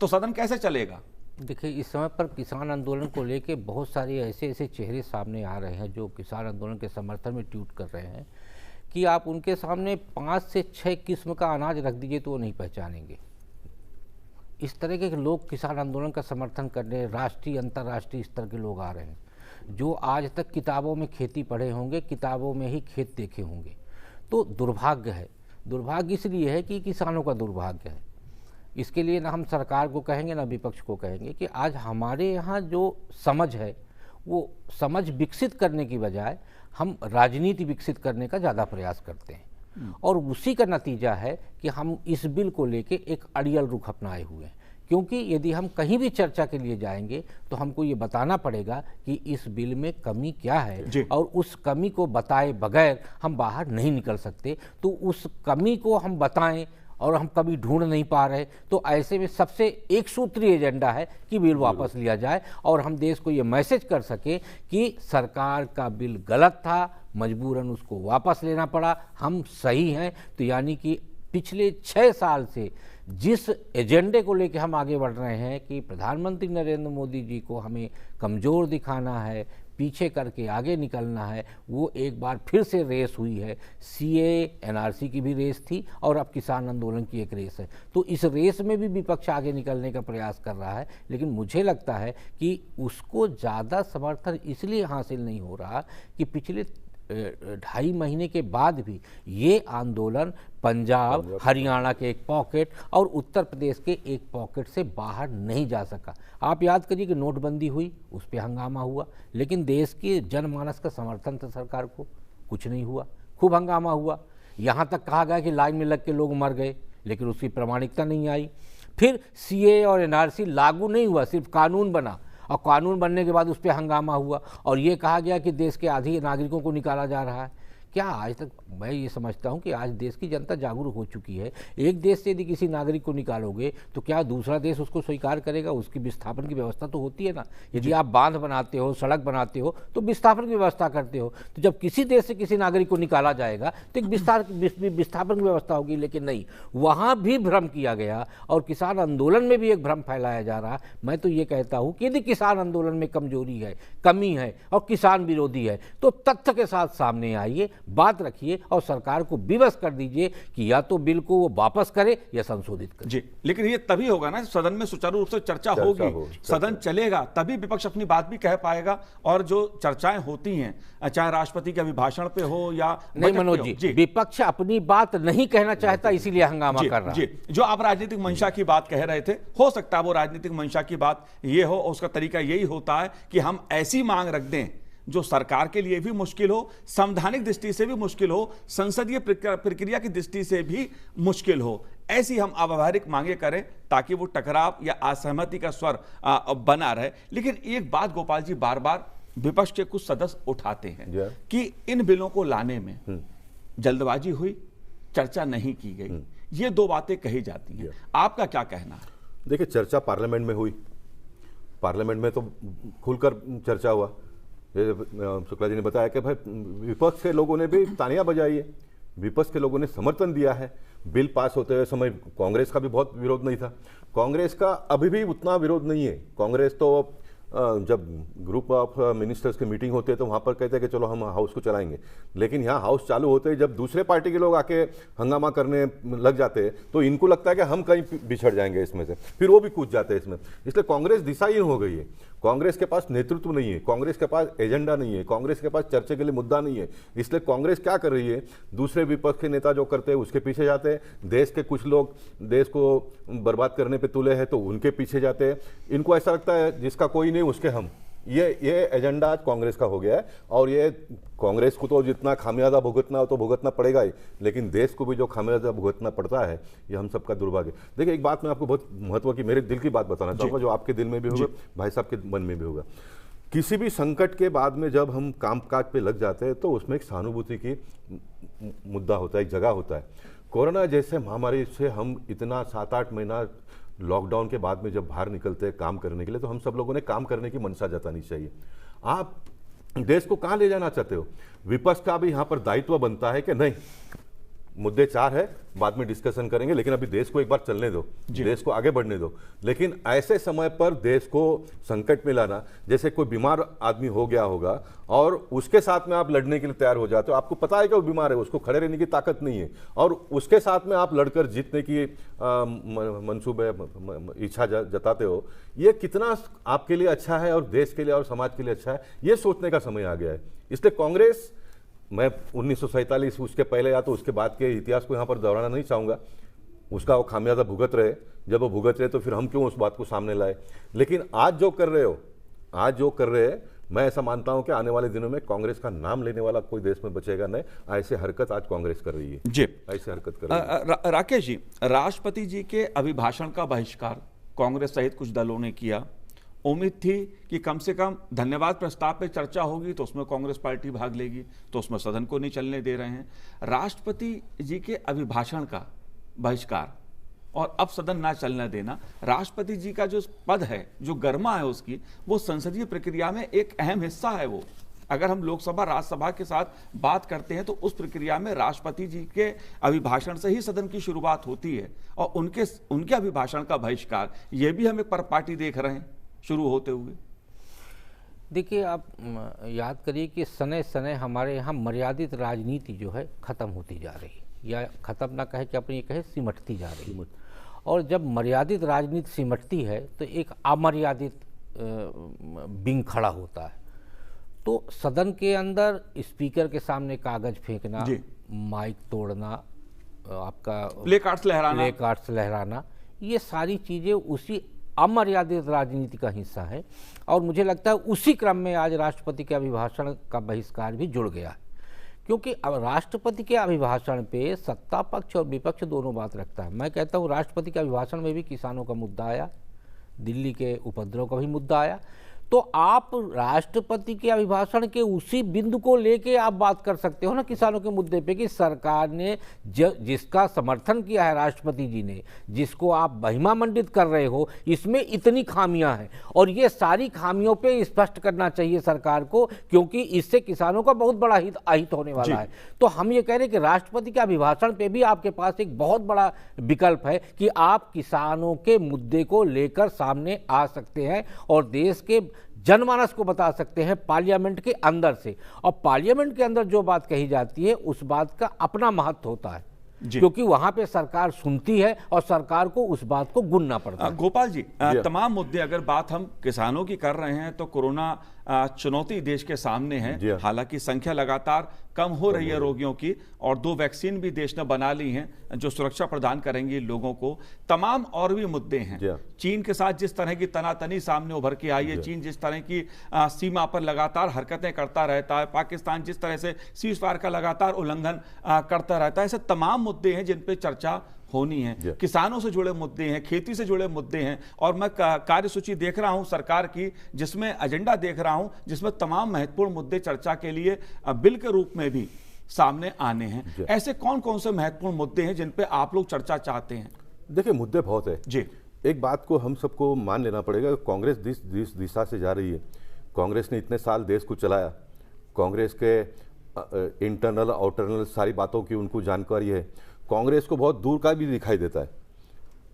तो सदन कैसे चलेगा? देखिए, इस समय पर किसान आंदोलन को लेके बहुत सारे ऐसे ऐसे चेहरे सामने आ रहे हैं जो किसान आंदोलन के समर्थन में ट्वीट कर रहे हैं कि आप उनके सामने 5 से 6 किस्म का अनाज रख दीजिए तो वो नहीं पहचानेंगे। इस तरह के लोग किसान आंदोलन का समर्थन करने राष्ट्रीय अंतर्राष्ट्रीय स्तर के लोग आ रहे हैं, जो आज तक किताबों में खेती पढ़े होंगे, किताबों में ही खेत देखे होंगे। तो दुर्भाग्य है। दुर्भाग्य इसलिए है कि किसानों का दुर्भाग्य है। इसके लिए ना हम सरकार को कहेंगे ना विपक्ष को कहेंगे कि आज हमारे यहाँ जो समझ है वो समझ विकसित करने की बजाय हम राजनीति विकसित करने का ज़्यादा प्रयास करते हैं, और उसी का नतीजा है कि हम इस बिल को लेके एक अड़ियल रुख अपनाए हुए हैं। क्योंकि यदि हम कहीं भी चर्चा के लिए जाएंगे तो हमको ये बताना पड़ेगा कि इस बिल में कमी क्या है, और उस कमी को बताए बगैर हम बाहर नहीं निकल सकते। तो उस कमी को हम बताएं और हम कभी ढूंढ नहीं पा रहे, तो ऐसे में सबसे एक सूत्रीय एजेंडा है कि बिल वापस लिया जाए और हम देश को ये मैसेज कर सके कि सरकार का बिल गलत था, मजबूरन उसको वापस लेना पड़ा, हम सही हैं। तो यानी कि पिछले 6 साल से जिस एजेंडे को लेकर हम आगे बढ़ रहे हैं कि प्रधानमंत्री नरेंद्र मोदी जी को हमें कमज़ोर दिखाना है, पीछे करके आगे निकलना है, वो एक बार फिर से रेस हुई है। सीए एनआरसी की भी रेस थी और अब किसान आंदोलन की एक रेस है। तो इस रेस में भी विपक्ष आगे निकलने का प्रयास कर रहा है, लेकिन मुझे लगता है कि उसको ज़्यादा समर्थन इसलिए हासिल नहीं हो रहा कि पिछले 2.5 महीने के बाद भी ये आंदोलन पंजाब, हरियाणा के एक पॉकेट और उत्तर प्रदेश के एक पॉकेट से बाहर नहीं जा सका। आप याद करिए कि नोटबंदी हुई, उस पर हंगामा हुआ, लेकिन देश के जनमानस का समर्थन था सरकार को, कुछ नहीं हुआ, खूब हंगामा हुआ। यहाँ तक कहा गया कि लाइन में लग के लोग मर गए, लेकिन उसकी प्रामाणिकता नहीं आई। फिर सीए और एनआरसी लागू नहीं हुआ, सिर्फ कानून बना, और कानून बनने के बाद उस पर हंगामा हुआ और ये कहा गया कि देश के आधे नागरिकों को निकाला जा रहा है। क्या आज तक मैं ये समझता हूँ कि आज देश की जनता जागरूक हो चुकी है। एक देश से यदि किसी नागरिक को निकालोगे तो क्या दूसरा देश उसको स्वीकार करेगा? उसकी विस्थापन की व्यवस्था तो होती है ना। यदि आप बांध बनाते हो, सड़क बनाते हो, तो विस्थापन की व्यवस्था करते हो। तो जब किसी देश से किसी नागरिक को निकाला जाएगा तो एक विस्थापन की व्यवस्था होगी, लेकिन नहीं, वहाँ भी भ्रम किया गया और किसान आंदोलन में भी एक भ्रम फैलाया जा रहा। मैं तो ये कहता हूँ कि यदि किसान आंदोलन में कमजोरी है, कमी है और किसान विरोधी है, तो तथ्य के साथ सामने आइए, बात रखिए और सरकार को विवश कर दीजिए कि या तो बिल को वो वापस करे या संशोधित करे। जी, लेकिन ये तभी होगा ना, सदन में सुचारू रूप से चर्चा होगी, सदन चलेगा, तभी विपक्ष अपनी बात भी कह पाएगा। और जो चर्चाएं होती हैं, चाहे राष्ट्रपति के अभिभाषण पे हो या नहीं, मनोज जी, विपक्ष अपनी बात नहीं कहना चाहता, इसीलिए हंगामा कर रहा है। जो आप राजनीतिक मंशा की बात कह रहे थे, हो सकता है वो राजनीतिक मंशा की बात ये हो, उसका तरीका यही होता है कि हम ऐसी मांग रख दें जो सरकार के लिए भी मुश्किल हो, संवैधानिक दृष्टि से भी मुश्किल हो, संसदीय प्रक्रिया की दृष्टि से भी मुश्किल हो। ऐसी हम अव्यावहारिक मांगे करें ताकि वो टकराव या असहमति का स्वर बना रहे। लेकिन एक बात गोपाल जी बार बार विपक्ष के कुछ सदस्य उठाते हैं कि इन बिलों को लाने में जल्दबाजी हुई, चर्चा नहीं की गई। ये 2 बातें कही जाती हैं, आपका क्या कहना है? देखिए, चर्चा पार्लियामेंट में हुई, पार्लियामेंट में तो खुलकर चर्चा हुआ। शुक्ला जी ने बताया कि भाई विपक्ष के लोगों ने भी तालियां बजाई है, विपक्ष के लोगों ने समर्थन दिया है। बिल पास होते हुए समय कांग्रेस का भी बहुत विरोध नहीं था, कांग्रेस का अभी भी उतना विरोध नहीं है। कांग्रेस तो जब ग्रुप ऑफ मिनिस्टर्स की मीटिंग होती है तो वहाँ पर कहते हैं कि चलो हम हाउस को चलाएंगे, लेकिन यहाँ हाउस चालू होते ही जब दूसरे पार्टी के लोग आके हंगामा करने लग जाते हैं तो इनको लगता है कि हम कहीं बिछड़ जाएंगे इसमें से, फिर वो भी कूद जाते हैं इसमें। इसलिए कांग्रेस दिशाहीन हो गई है। कांग्रेस के पास नेतृत्व नहीं है, कांग्रेस के पास एजेंडा नहीं है, कांग्रेस के पास चर्चा के लिए मुद्दा नहीं है। इसलिए कांग्रेस क्या कर रही है, दूसरे विपक्ष के नेता जो करते हैं उसके पीछे जाते हैं, देश के कुछ लोग देश को बर्बाद करने पे तुले हैं तो उनके पीछे जाते हैं। इनको ऐसा लगता है जिसका कोई नहीं उसके हम, ये एजेंडा आज कांग्रेस का हो गया है। और ये कांग्रेस को तो जितना खामियाजा भुगतना हो तो भुगतना पड़ेगा ही, लेकिन देश को भी जो खामियाजा भुगतना पड़ता है ये हम सबका दुर्भाग्य। देखिए, एक बात मैं आपको बहुत महत्व की, मेरे दिल की बात बताना चाहूँगा, जो आपके दिल में भी होगा, भाई साहब के मन में भी होगा। किसी भी संकट के बाद में जब हम कामकाज पे लग जाते हैं तो उसमें एक सहानुभूति की मुद्दा होता है, एक जगह होता है। कोरोना जैसे महामारी से हम इतना 7-8 महीना लॉकडाउन के बाद में जब बाहर निकलते हैं काम करने के लिए, तो हम सब लोगों ने काम करने की मंशा जतानी चाहिए। आप देश को कहाँ ले जाना चाहते हो? विपक्ष का भी यहाँ पर दायित्व बनता है कि नहीं, मुद्दे 4 है, बाद में डिस्कशन करेंगे, लेकिन अभी देश को एक बार चलने दो, देश को आगे बढ़ने दो। लेकिन ऐसे समय पर देश को संकट में लाना, जैसे कोई बीमार आदमी हो गया होगा और उसके साथ में आप लड़ने के लिए तैयार हो जाते हो, आपको पता है कि वो बीमार है, उसको खड़े रहने की ताकत नहीं है, और उसके साथ में आप लड़कर जीतने की मंसूबे इच्छा जताते हो, ये कितना आपके लिए अच्छा है और देश के लिए और समाज के लिए अच्छा है, ये सोचने का समय आ गया है। इसलिए कांग्रेस, मैं 1947 उसके पहले या तो उसके बाद के इतिहास को यहाँ पर दोहराना नहीं चाहूँगा, उसका वो खामियाजा भुगत रहे, जब वो भुगत रहे तो फिर हम क्यों उस बात को सामने लाए। लेकिन आज जो कर रहे हो, आज जो कर रहे हैं, मैं ऐसा मानता हूं कि आने वाले दिनों में कांग्रेस का नाम लेने वाला कोई देश में बचेगा नहीं। ऐसे हरकत आज कांग्रेस कर रही है जी, ऐसे हरकत कर रही है। राकेश जी, राष्ट्रपति जी के अभिभाषण का बहिष्कार कांग्रेस सहित कुछ दलों ने किया। उम्मीद थी कि कम से कम धन्यवाद प्रस्ताव पे चर्चा होगी तो उसमें कांग्रेस पार्टी भाग लेगी, तो उसमें सदन को नहीं चलने दे रहे हैं। राष्ट्रपति जी के अभिभाषण का बहिष्कार और अब सदन ना चलने देना, राष्ट्रपति जी का जो पद है, जो गरिमा है उसकी, वो संसदीय प्रक्रिया में एक अहम हिस्सा है। वो अगर हम लोकसभा राज्यसभा के साथ बात करते हैं तो उस प्रक्रिया में राष्ट्रपति जी के अभिभाषण से ही सदन की शुरुआत होती है, और उनके अभिभाषण का बहिष्कार, ये भी हम एक परपाटी देख रहे हैं शुरू होते हुए। देखिए, आप याद करिए कि सने सने हमारे यहाँ मर्यादित राजनीति जो है ख़त्म होती जा रही, या ख़त्म ना कहे कि अपनी कहे सिमटती जा रही। और जब मर्यादित राजनीति सिमटती है तो एक अमर्यादित विंग खड़ा होता है। तो सदन के अंदर स्पीकर के सामने कागज फेंकना, माइक तोड़ना, आपका प्ले कार्ड्स लहराना, ये सारी चीज़ें उसी अमर्यादित राजनीति का हिस्सा है। और मुझे लगता है उसी क्रम में आज राष्ट्रपति के अभिभाषण का बहिष्कार भी जुड़ गया है, क्योंकि अब राष्ट्रपति के अभिभाषण पे सत्ता पक्ष और विपक्ष दोनों बात रखता है। मैं कहता हूँ राष्ट्रपति के अभिभाषण में भी किसानों का मुद्दा आया, दिल्ली के उपद्रव का भी मुद्दा आया। तो आप राष्ट्रपति के अभिभाषण के उसी बिंदु को लेके आप बात कर सकते हो ना किसानों के मुद्दे पे, कि सरकार ने जिसका समर्थन किया है राष्ट्रपति जी ने, जिसको आप महिमा मंडित कर रहे हो, इसमें इतनी खामियां हैं और ये सारी खामियों पे स्पष्ट करना चाहिए सरकार को, क्योंकि इससे किसानों का बहुत बड़ा अहित होने वाला है। तो हम ये कह रहे हैं कि राष्ट्रपति के अभिभाषण पे भी आपके पास एक बहुत बड़ा विकल्प है कि आप किसानों के मुद्दे को लेकर सामने आ सकते हैं और देश के जनमानस को बता सकते हैं पार्लियामेंट के अंदर से। और पार्लियामेंट के अंदर जो बात कही जाती है उस बात का अपना महत्व होता है, क्योंकि वहां पे सरकार सुनती है और सरकार को उस बात को गुनना पड़ता है। गोपाल जी, तमाम मुद्दे, अगर बात हम किसानों की कर रहे हैं तो कोरोना चुनौती देश के सामने है। हालांकि संख्या लगातार कम हो रही है रोगियों की, और 2 वैक्सीन भी देश ने बना ली हैं जो सुरक्षा प्रदान करेंगी लोगों को। तमाम और भी मुद्दे हैं। चीन के साथ जिस तरह की तनातनी सामने उभर के आई है, चीन जिस तरह की सीमा पर लगातार हरकतें करता रहता है, पाकिस्तान जिस तरह से सीज़फायर का लगातार उल्लंघन करता रहता है, ऐसे तमाम मुद्दे हैं जिन पे चर्चा होनी है। किसानों से जुड़े मुद्दे हैं, खेती से जुड़े मुद्दे हैं, और मैं कार्यसूची देख रहा हूं सरकार की, जिसमें एजेंडा देख रहा हूं जिसमें तमाम महत्वपूर्ण मुद्दे चर्चा के लिए बिल के रूप में भी सामने आने हैं। ऐसे कौन कौन से महत्वपूर्ण मुद्दे हैं जिन पे आप लोग चर्चा चाहते हैं? देखिए, मुद्दे बहुत है जी। एक बात को हम सबको मान लेना पड़ेगा, कांग्रेस जिस दिशा से जा रही है, कांग्रेस ने इतने साल देश को चलाया, कांग्रेस के इंटरनल आउटरनल सारी बातों की उनको जानकारी है। कांग्रेस को बहुत दूर का भी दिखाई देता है,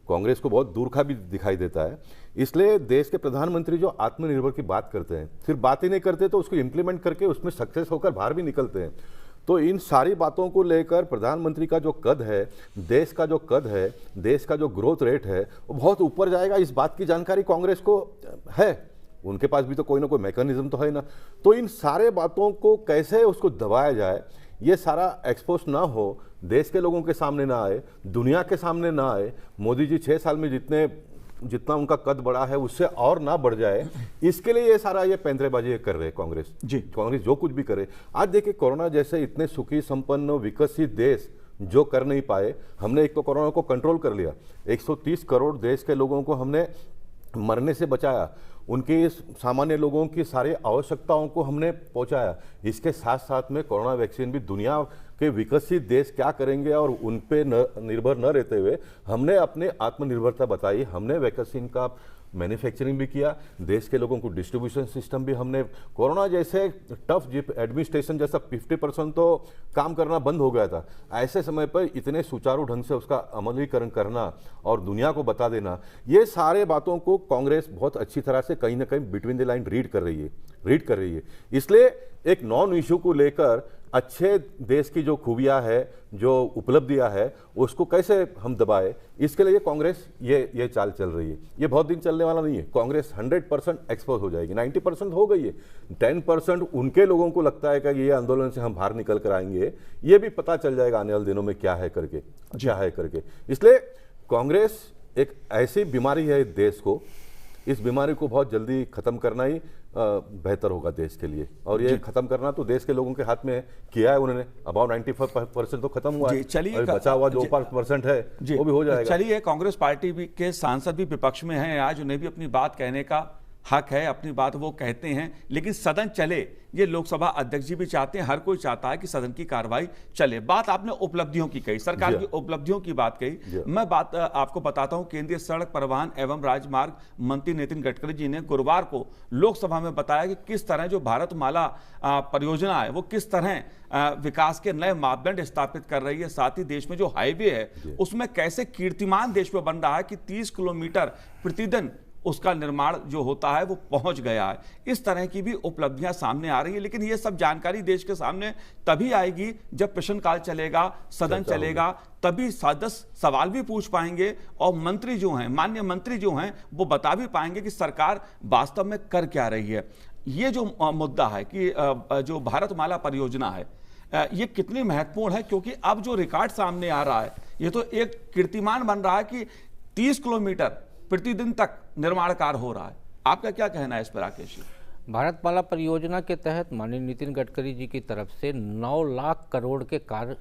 कांग्रेस को बहुत दूर का भी दिखाई देता है। इसलिए देश के प्रधानमंत्री जो आत्मनिर्भर की बात करते हैं, सिर्फ बात ही नहीं करते तो उसको इम्प्लीमेंट करके उसमें सक्सेस होकर बाहर भी निकलते हैं। तो इन सारी बातों को लेकर प्रधानमंत्री का जो कद है, देश का जो कद है, देश का जो ग्रोथ रेट है, वो बहुत ऊपर जाएगा, इस बात की जानकारी कांग्रेस को है। उनके पास भी तो कोई ना कोई मैकेनिज्म तो है ना। तो इन सारे बातों को कैसे उसको दबाया जाए, ये सारा एक्सपोज ना हो, देश के लोगों के सामने ना आए, दुनिया के सामने ना आए। मोदी जी 6 साल में जितना उनका कद बढ़ा है उससे और ना बढ़ जाए, इसके लिए ये सारा ये पैंतरेबाजी कर रहे हैं कांग्रेस जी। कांग्रेस जो कुछ भी करे। आज देखिए, कोरोना जैसे इतने सुखी संपन्न विकसित देश जो कर नहीं पाए, हमने एक तो कोरोना को कंट्रोल कर लिया, 130 करोड़ देश के लोगों को हमने मरने से बचाया, उनके सामान्य लोगों की सारी आवश्यकताओं को हमने पहुंचाया। इसके साथ साथ में कोरोना वैक्सीन भी दुनिया के विकसित देश क्या करेंगे और उन पे निर्भर न रहते हुए हमने अपने आत्मनिर्भरता बताई। हमने वैक्सीन का मैन्युफैक्चरिंग भी किया, देश के लोगों को डिस्ट्रीब्यूशन सिस्टम भी हमने, कोरोना जैसे टफ एडमिनिस्ट्रेशन जैसा 50% तो काम करना बंद हो गया था, ऐसे समय पर इतने सुचारू ढंग से उसका अमलीकरण करना और दुनिया को बता देना, ये सारे बातों को कांग्रेस बहुत अच्छी तरह से कहीं ना कहीं बिटवीन द लाइन रीड कर रही है। इसलिए एक नॉन इश्यू को लेकर अच्छे देश की जो खूबियां है, जो उपलब्धियां है, उसको कैसे हम दबाए, इसके लिए कांग्रेस ये चाल चल रही है। ये बहुत दिन चलने वाला नहीं है। कांग्रेस 100% एक्सपोज हो जाएगी, 90% हो गई है, 10% उनके लोगों को लगता है कि ये आंदोलन से हम बाहर निकल कर आएंगे, ये भी पता चल जाएगा आने वाले दिनों में क्या है करके। इसलिए कांग्रेस एक ऐसी बीमारी है देश को, इस बीमारी को बहुत जल्दी खत्म करना ही बेहतर होगा देश के लिए, और ये खत्म करना तो देश के लोगों के हाथ में किया है उन्होंने। अबाउट 95% तो खत्म हुआ है, चलिए बचा हुआ जो 5% है वो भी हो जाएगा। चलिए, कांग्रेस पार्टी के सांसद भी विपक्ष में हैं आज, उन्हें भी अपनी बात कहने का हक है, अपनी बात वो कहते हैं, लेकिन सदन चले, ये लोकसभा अध्यक्ष जी भी चाहते हैं, हर कोई चाहता है कि सदन की कार्रवाई चले। बात आपने उपलब्धियों की कही, सरकार की उपलब्धियों की बात कही, मैं बात आपको बताता हूं। केंद्रीय सड़क परिवहन एवं राजमार्ग मंत्री नितिन गडकरी जी ने गुरुवार को लोकसभा में बताया कि किस तरह जो भारतमाला परियोजना है वो किस तरह विकास के नए मापदंड स्थापित कर रही है, साथ ही देश में जो हाईवे है उसमें कैसे कीर्तिमान देश में बन रहा है कि 30 किलोमीटर प्रतिदिन उसका निर्माण जो होता है वो पहुंच गया है। इस तरह की भी उपलब्धियां सामने आ रही है, लेकिन ये सब जानकारी देश के सामने तभी आएगी जब प्रश्नकाल चलेगा, सदन चलेगा, तभी सदस्य सवाल भी पूछ पाएंगे और मंत्री जो हैं, माननीय मंत्री जो हैं, वो बता भी पाएंगे कि सरकार वास्तव में कर क्या रही है। ये जो मुद्दा है कि जो भारतमाला परियोजना है, ये कितनी महत्वपूर्ण है, क्योंकि अब जो रिकॉर्ड सामने आ रहा है ये तो एक कीर्तिमान बन रहा है कि 30 किलोमीटर प्रतिदिन तक निर्माण कार्य हो रहा है। आपका क्या कहना है इस पर राकेश जी? भारतमाला परियोजना के तहत माननीय नितिन गडकरी जी की तरफ से 9 लाख करोड़ के कार्य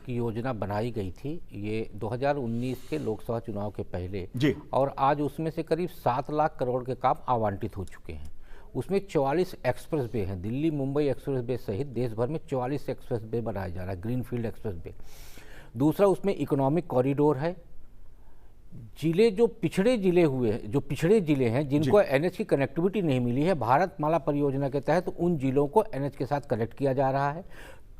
की योजना बनाई गई थी, ये 2019 के लोकसभा चुनाव के पहले जी, और आज उसमें से करीब 7 लाख करोड़ के काम आवंटित हो चुके हैं। उसमें 44 एक्सप्रेस वे हैं, दिल्ली मुंबई एक्सप्रेस वे सहित देश भर में 44 एक्सप्रेस वे बनाया जा रहा है, ग्रीनफील्ड एक्सप्रेस वे। दूसरा, उसमें इकोनॉमिक कॉरिडोर है। जिले जो पिछड़े जिले हैं जिनको एनएच की कनेक्टिविटी नहीं मिली है, भारतमाला परियोजना के तहत उन जिलों को एनएच के साथ कनेक्ट किया जा रहा है।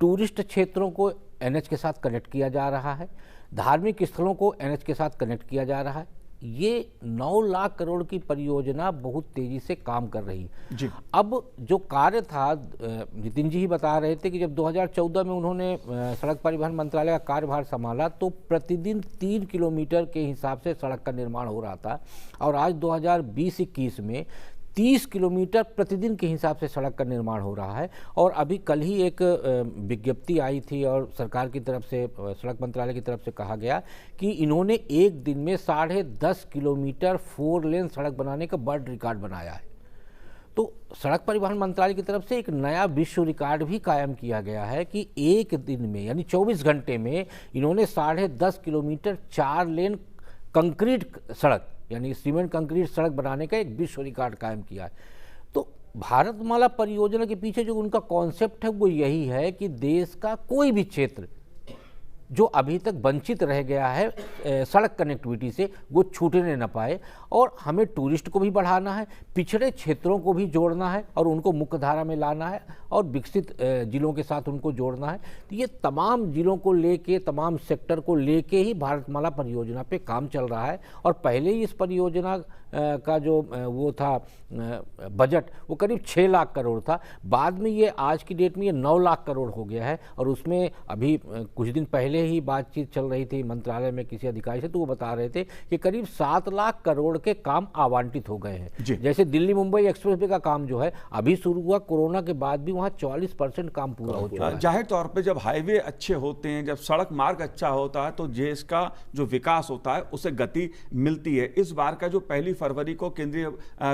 टूरिस्ट क्षेत्रों को एनएच के साथ कनेक्ट किया जा रहा है। धार्मिक स्थलों को एनएच के साथ कनेक्ट किया जा रहा है। ये 9 लाख करोड़ की परियोजना बहुत तेजी से काम कर रही है। अब जो कार्य था, नितिन जी ही बता रहे थे कि जब 2014 में उन्होंने सड़क परिवहन मंत्रालय का कार्यभार संभाला तो प्रतिदिन 3 किलोमीटर के हिसाब से सड़क का निर्माण हो रहा था, और आज 2020-21 में 30 किलोमीटर प्रतिदिन के हिसाब से सड़क का निर्माण हो रहा है। और अभी कल ही एक विज्ञप्ति आई थी और सरकार की तरफ से, सड़क मंत्रालय की तरफ से कहा गया कि इन्होंने एक दिन में 10.5 किलोमीटर 4 लेन सड़क बनाने का वर्ल्ड रिकॉर्ड बनाया है। तो सड़क परिवहन मंत्रालय की तरफ से एक नया विश्व रिकॉर्ड भी कायम किया गया है कि एक दिन में यानी 24 घंटे में इन्होंने 10.5 किलोमीटर 4 लेन कंक्रीट सड़क यानी सीमेंट कंक्रीट सड़क बनाने का एक विश्व रिकॉर्ड कायम किया है। तो भारतमाला परियोजना के पीछे जो उनका कॉन्सेप्ट है वो यही है कि देश का कोई भी क्षेत्र जो अभी तक वंचित रह गया है सड़क कनेक्टिविटी से, वो छूटने न पाए। और हमें टूरिस्ट को भी बढ़ाना है, पिछड़े क्षेत्रों को भी जोड़ना है और उनको मुख्य धारा में लाना है और विकसित जिलों के साथ उनको जोड़ना है। तो ये तमाम जिलों को लेके, तमाम सेक्टर को लेके ही भारतमाला परियोजना पे काम चल रहा है। और पहले ही इस परियोजना का जो वो था बजट, वो करीब 6 लाख करोड़ था। बाद में ये आज की डेट में ये 9 लाख करोड़ हो गया है। और उसमें अभी कुछ दिन पहले ही बातचीत चल रही थी मंत्रालय में किसी अधिकारी से, तो वो बता रहे थे कि करीब 7 लाख करोड़ के काम आवंटित हो गए हैं। जैसे दिल्ली मुंबई एक्सप्रेसवे का काम जो है अभी शुरू हुआ, कोरोना के बाद भी वहाँ 40% काम पूरा हो चुका है। जाहिर तौर पे जब हाईवे अच्छे होते हैं, जब सड़क मार्ग अच्छा होता है, तो देश का जो विकास होता है उसे गति मिलती है। इस बार का जो 1 फरवरी को केंद्रीय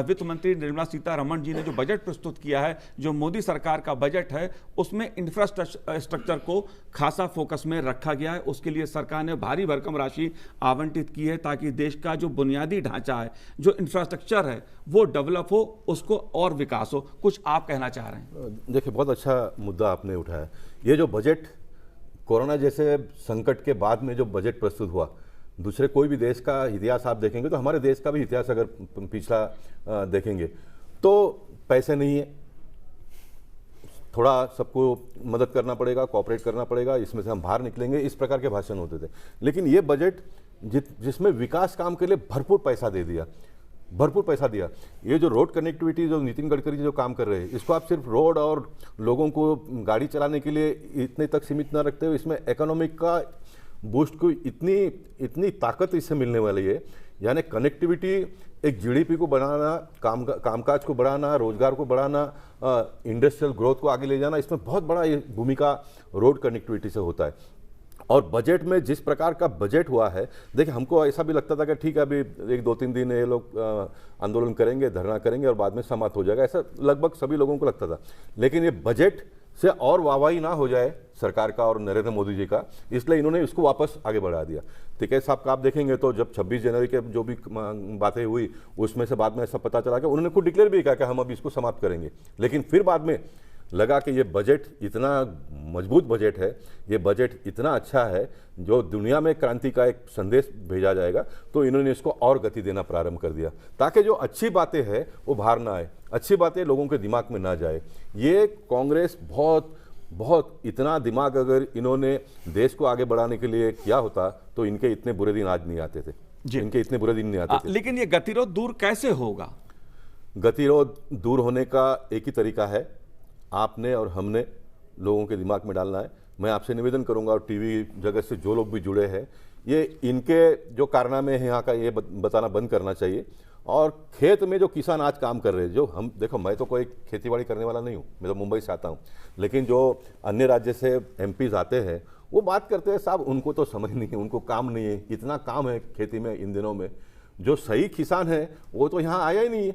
वित्त मंत्री निर्मला सीतारमण जी ने जो बजट प्रस्तुत किया है, जो मोदी सरकार का बजट है, उसमें इंफ्रास्ट्रक्चर को खासा फोकस में रखा गया है। उसके लिए सरकार ने भारी भरकम राशि आवंटित की है ताकि देश का जो बुनियादी ढांचा है, जो इंफ्रास्ट्रक्चर है, वो डेवलप हो, उसको और विकास हो। कुछ आप कहना चाह रहे हैं? देखिए, बहुत अच्छा मुद्दा आपने उठाया। ये जो बजट कोरोना जैसे संकट के बाद में जो बजट प्रस्तुत हुआ, दूसरे कोई भी देश का इतिहास आप देखेंगे तो हमारे देश का भी इतिहास अगर पिछला देखेंगे तो पैसे नहीं है, थोड़ा सबको मदद करना पड़ेगा, कोऑपरेट करना पड़ेगा, इसमें से हम बाहर निकलेंगे, इस प्रकार के भाषण होते थे। लेकिन ये बजट जिसमें विकास काम के लिए भरपूर पैसा दे दिया, भरपूर पैसा दिया। ये जो रोड कनेक्टिविटी जो नितिन गडकरी जो काम कर रहे हैं, इसको आप सिर्फ रोड और लोगों को गाड़ी चलाने के लिए इतने तक सीमित न रखते हुए इसमें इकोनॉमिक का बूस्ट को इतनी ताकत इससे मिलने वाली है। यानी कनेक्टिविटी, एक जीडीपी को बढ़ाना, कामकाज को बढ़ाना, रोजगार को बढ़ाना, इंडस्ट्रियल ग्रोथ को आगे ले जाना, इसमें बहुत बड़ा ये भूमिका रोड कनेक्टिविटी से होता है। और बजट में जिस प्रकार का बजट हुआ है, देखिए हमको ऐसा भी लगता था कि ठीक है अभी 1-2-3 दिन ये लोग आंदोलन करेंगे, धरना करेंगे और बाद में समाप्त हो जाएगा, ऐसा लगभग सभी लोगों को लगता था। लेकिन ये बजट से और वाहवाही ना हो जाए सरकार का और नरेंद्र मोदी जी का, इसलिए इन्होंने इसको वापस आगे बढ़ा दिया। टिकैत साहब का आप देखेंगे तो जब 26 जनवरी के जो भी बातें हुई उसमें से बाद में ऐसा पता चला कि उन्होंने खुद डिक्लेयर भी किया कि हम अब इसको समाप्त करेंगे। लेकिन फिर बाद में लगा कि ये बजट इतना मजबूत बजट है, ये बजट इतना अच्छा है जो दुनिया में क्रांति का एक संदेश भेजा जाएगा, तो इन्होंने इसको और गति देना प्रारंभ कर दिया ताकि जो अच्छी बातें हैं वो बाहर ना आए, अच्छी बातें लोगों के दिमाग में ना जाए। ये कांग्रेस बहुत इतना दिमाग अगर इन्होंने देश को आगे बढ़ाने के लिए किया होता तो इनके इतने बुरे दिन आज नहीं आते थे, इनके इतने बुरे दिन नहीं आते थे। लेकिन ये गतिरोध दूर कैसे होगा? गतिरोध दूर होने का एक ही तरीका है, आपने और हमने लोगों के दिमाग में डालना है। मैं आपसे निवेदन करूंगा और टीवी जगत से जो लोग भी जुड़े हैं, ये इनके जो कारनामे हैं यहाँ का ये बताना बंद करना चाहिए। और खेत में जो किसान आज काम कर रहे हैं, जो हम देखो, मैं तो कोई खेतीबाड़ी करने वाला नहीं हूँ, मैं तो मुंबई से आता हूँ, लेकिन जो अन्य राज्य से एमपीज आते हैं वो बात करते हैं, साहब उनको तो समझ नहीं है, उनको काम नहीं है, इतना काम है खेती में इन दिनों में। जो सही किसान है वो तो यहाँ आया ही नहीं है,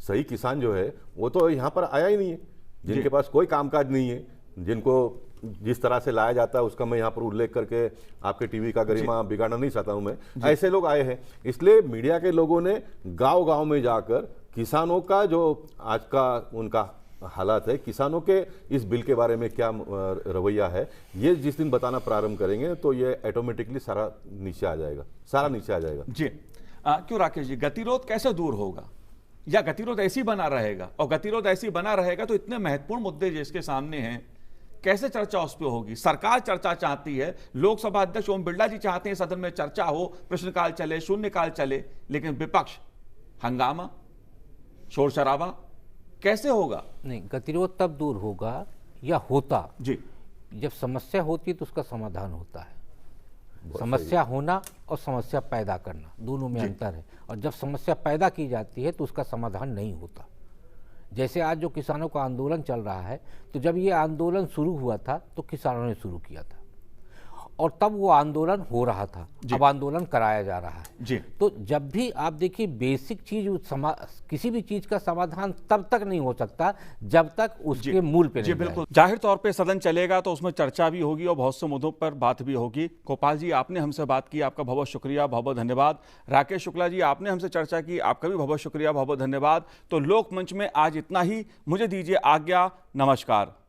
सही किसान जो है वो तो यहाँ पर आया ही नहीं है, जिनके पास कोई कामकाज नहीं है, जिनको जिस तरह से लाया जाता है उसका मैं यहाँ पर उल्लेख करके आपके टीवी का गरिमा बिगाड़ना नहीं चाहता हूँ मैं, ऐसे लोग आए हैं। इसलिए मीडिया के लोगों ने गांव-गांव में जाकर किसानों का जो आज का उनका हालात है, किसानों के इस बिल के बारे में क्या रवैया है, ये जिस दिन बताना प्रारंभ करेंगे तो ये ऑटोमेटिकली सारा नीचे आ जाएगा, सारा नीचे आ जाएगा। जी क्यों राकेश जी, गतिरोध कैसे दूर होगा या गतिरोध ऐसी बना रहेगा? और गतिरोध ऐसी बना रहेगा तो इतने महत्वपूर्ण मुद्दे जिसके सामने हैं, कैसे चर्चा उस पर होगी? सरकार चर्चा चाहती है, लोकसभा अध्यक्ष ओम बिरला जी चाहते हैं सदन में चर्चा हो, प्रश्नकाल चले, शून्यकाल चले, लेकिन विपक्ष हंगामा, शोर शराबा, कैसे होगा? नहीं, गतिरोध तब दूर होगा या होता जी जब समस्या होती है तो उसका समाधान होता है। समस्या होना और समस्या पैदा करना दोनों में अंतर है, और जब समस्या पैदा की जाती है तो उसका समाधान नहीं होता। जैसे आज जो किसानों का आंदोलन चल रहा है, तो जब ये आंदोलन शुरू हुआ था तो किसानों ने शुरू किया था और तब वो आंदोलन हो रहा था, अब आंदोलन कराया जा रहा है जी। तो जब भी आप देखिए बेसिक चीज किसी भी चीज का समाधान तब तक नहीं हो सकता जब तक उसके मूल पे नहीं बिल्कुल। जाहिर तौर पे सदन चलेगा तो उसमें चर्चा भी होगी और बहुत से मुद्दों पर बात भी होगी। गोपाल जी, आपने हमसे बात की, आपका बहुत बहुत शुक्रिया, बहुत बहुत धन्यवाद। राकेश शुक्ला जी, आपने हमसे चर्चा की, आपका भी बहुत बहुत शुक्रिया, बहुत बहुत धन्यवाद। तो लोकमंच में आज इतना ही, मुझे दीजिए आज्ञा, नमस्कार।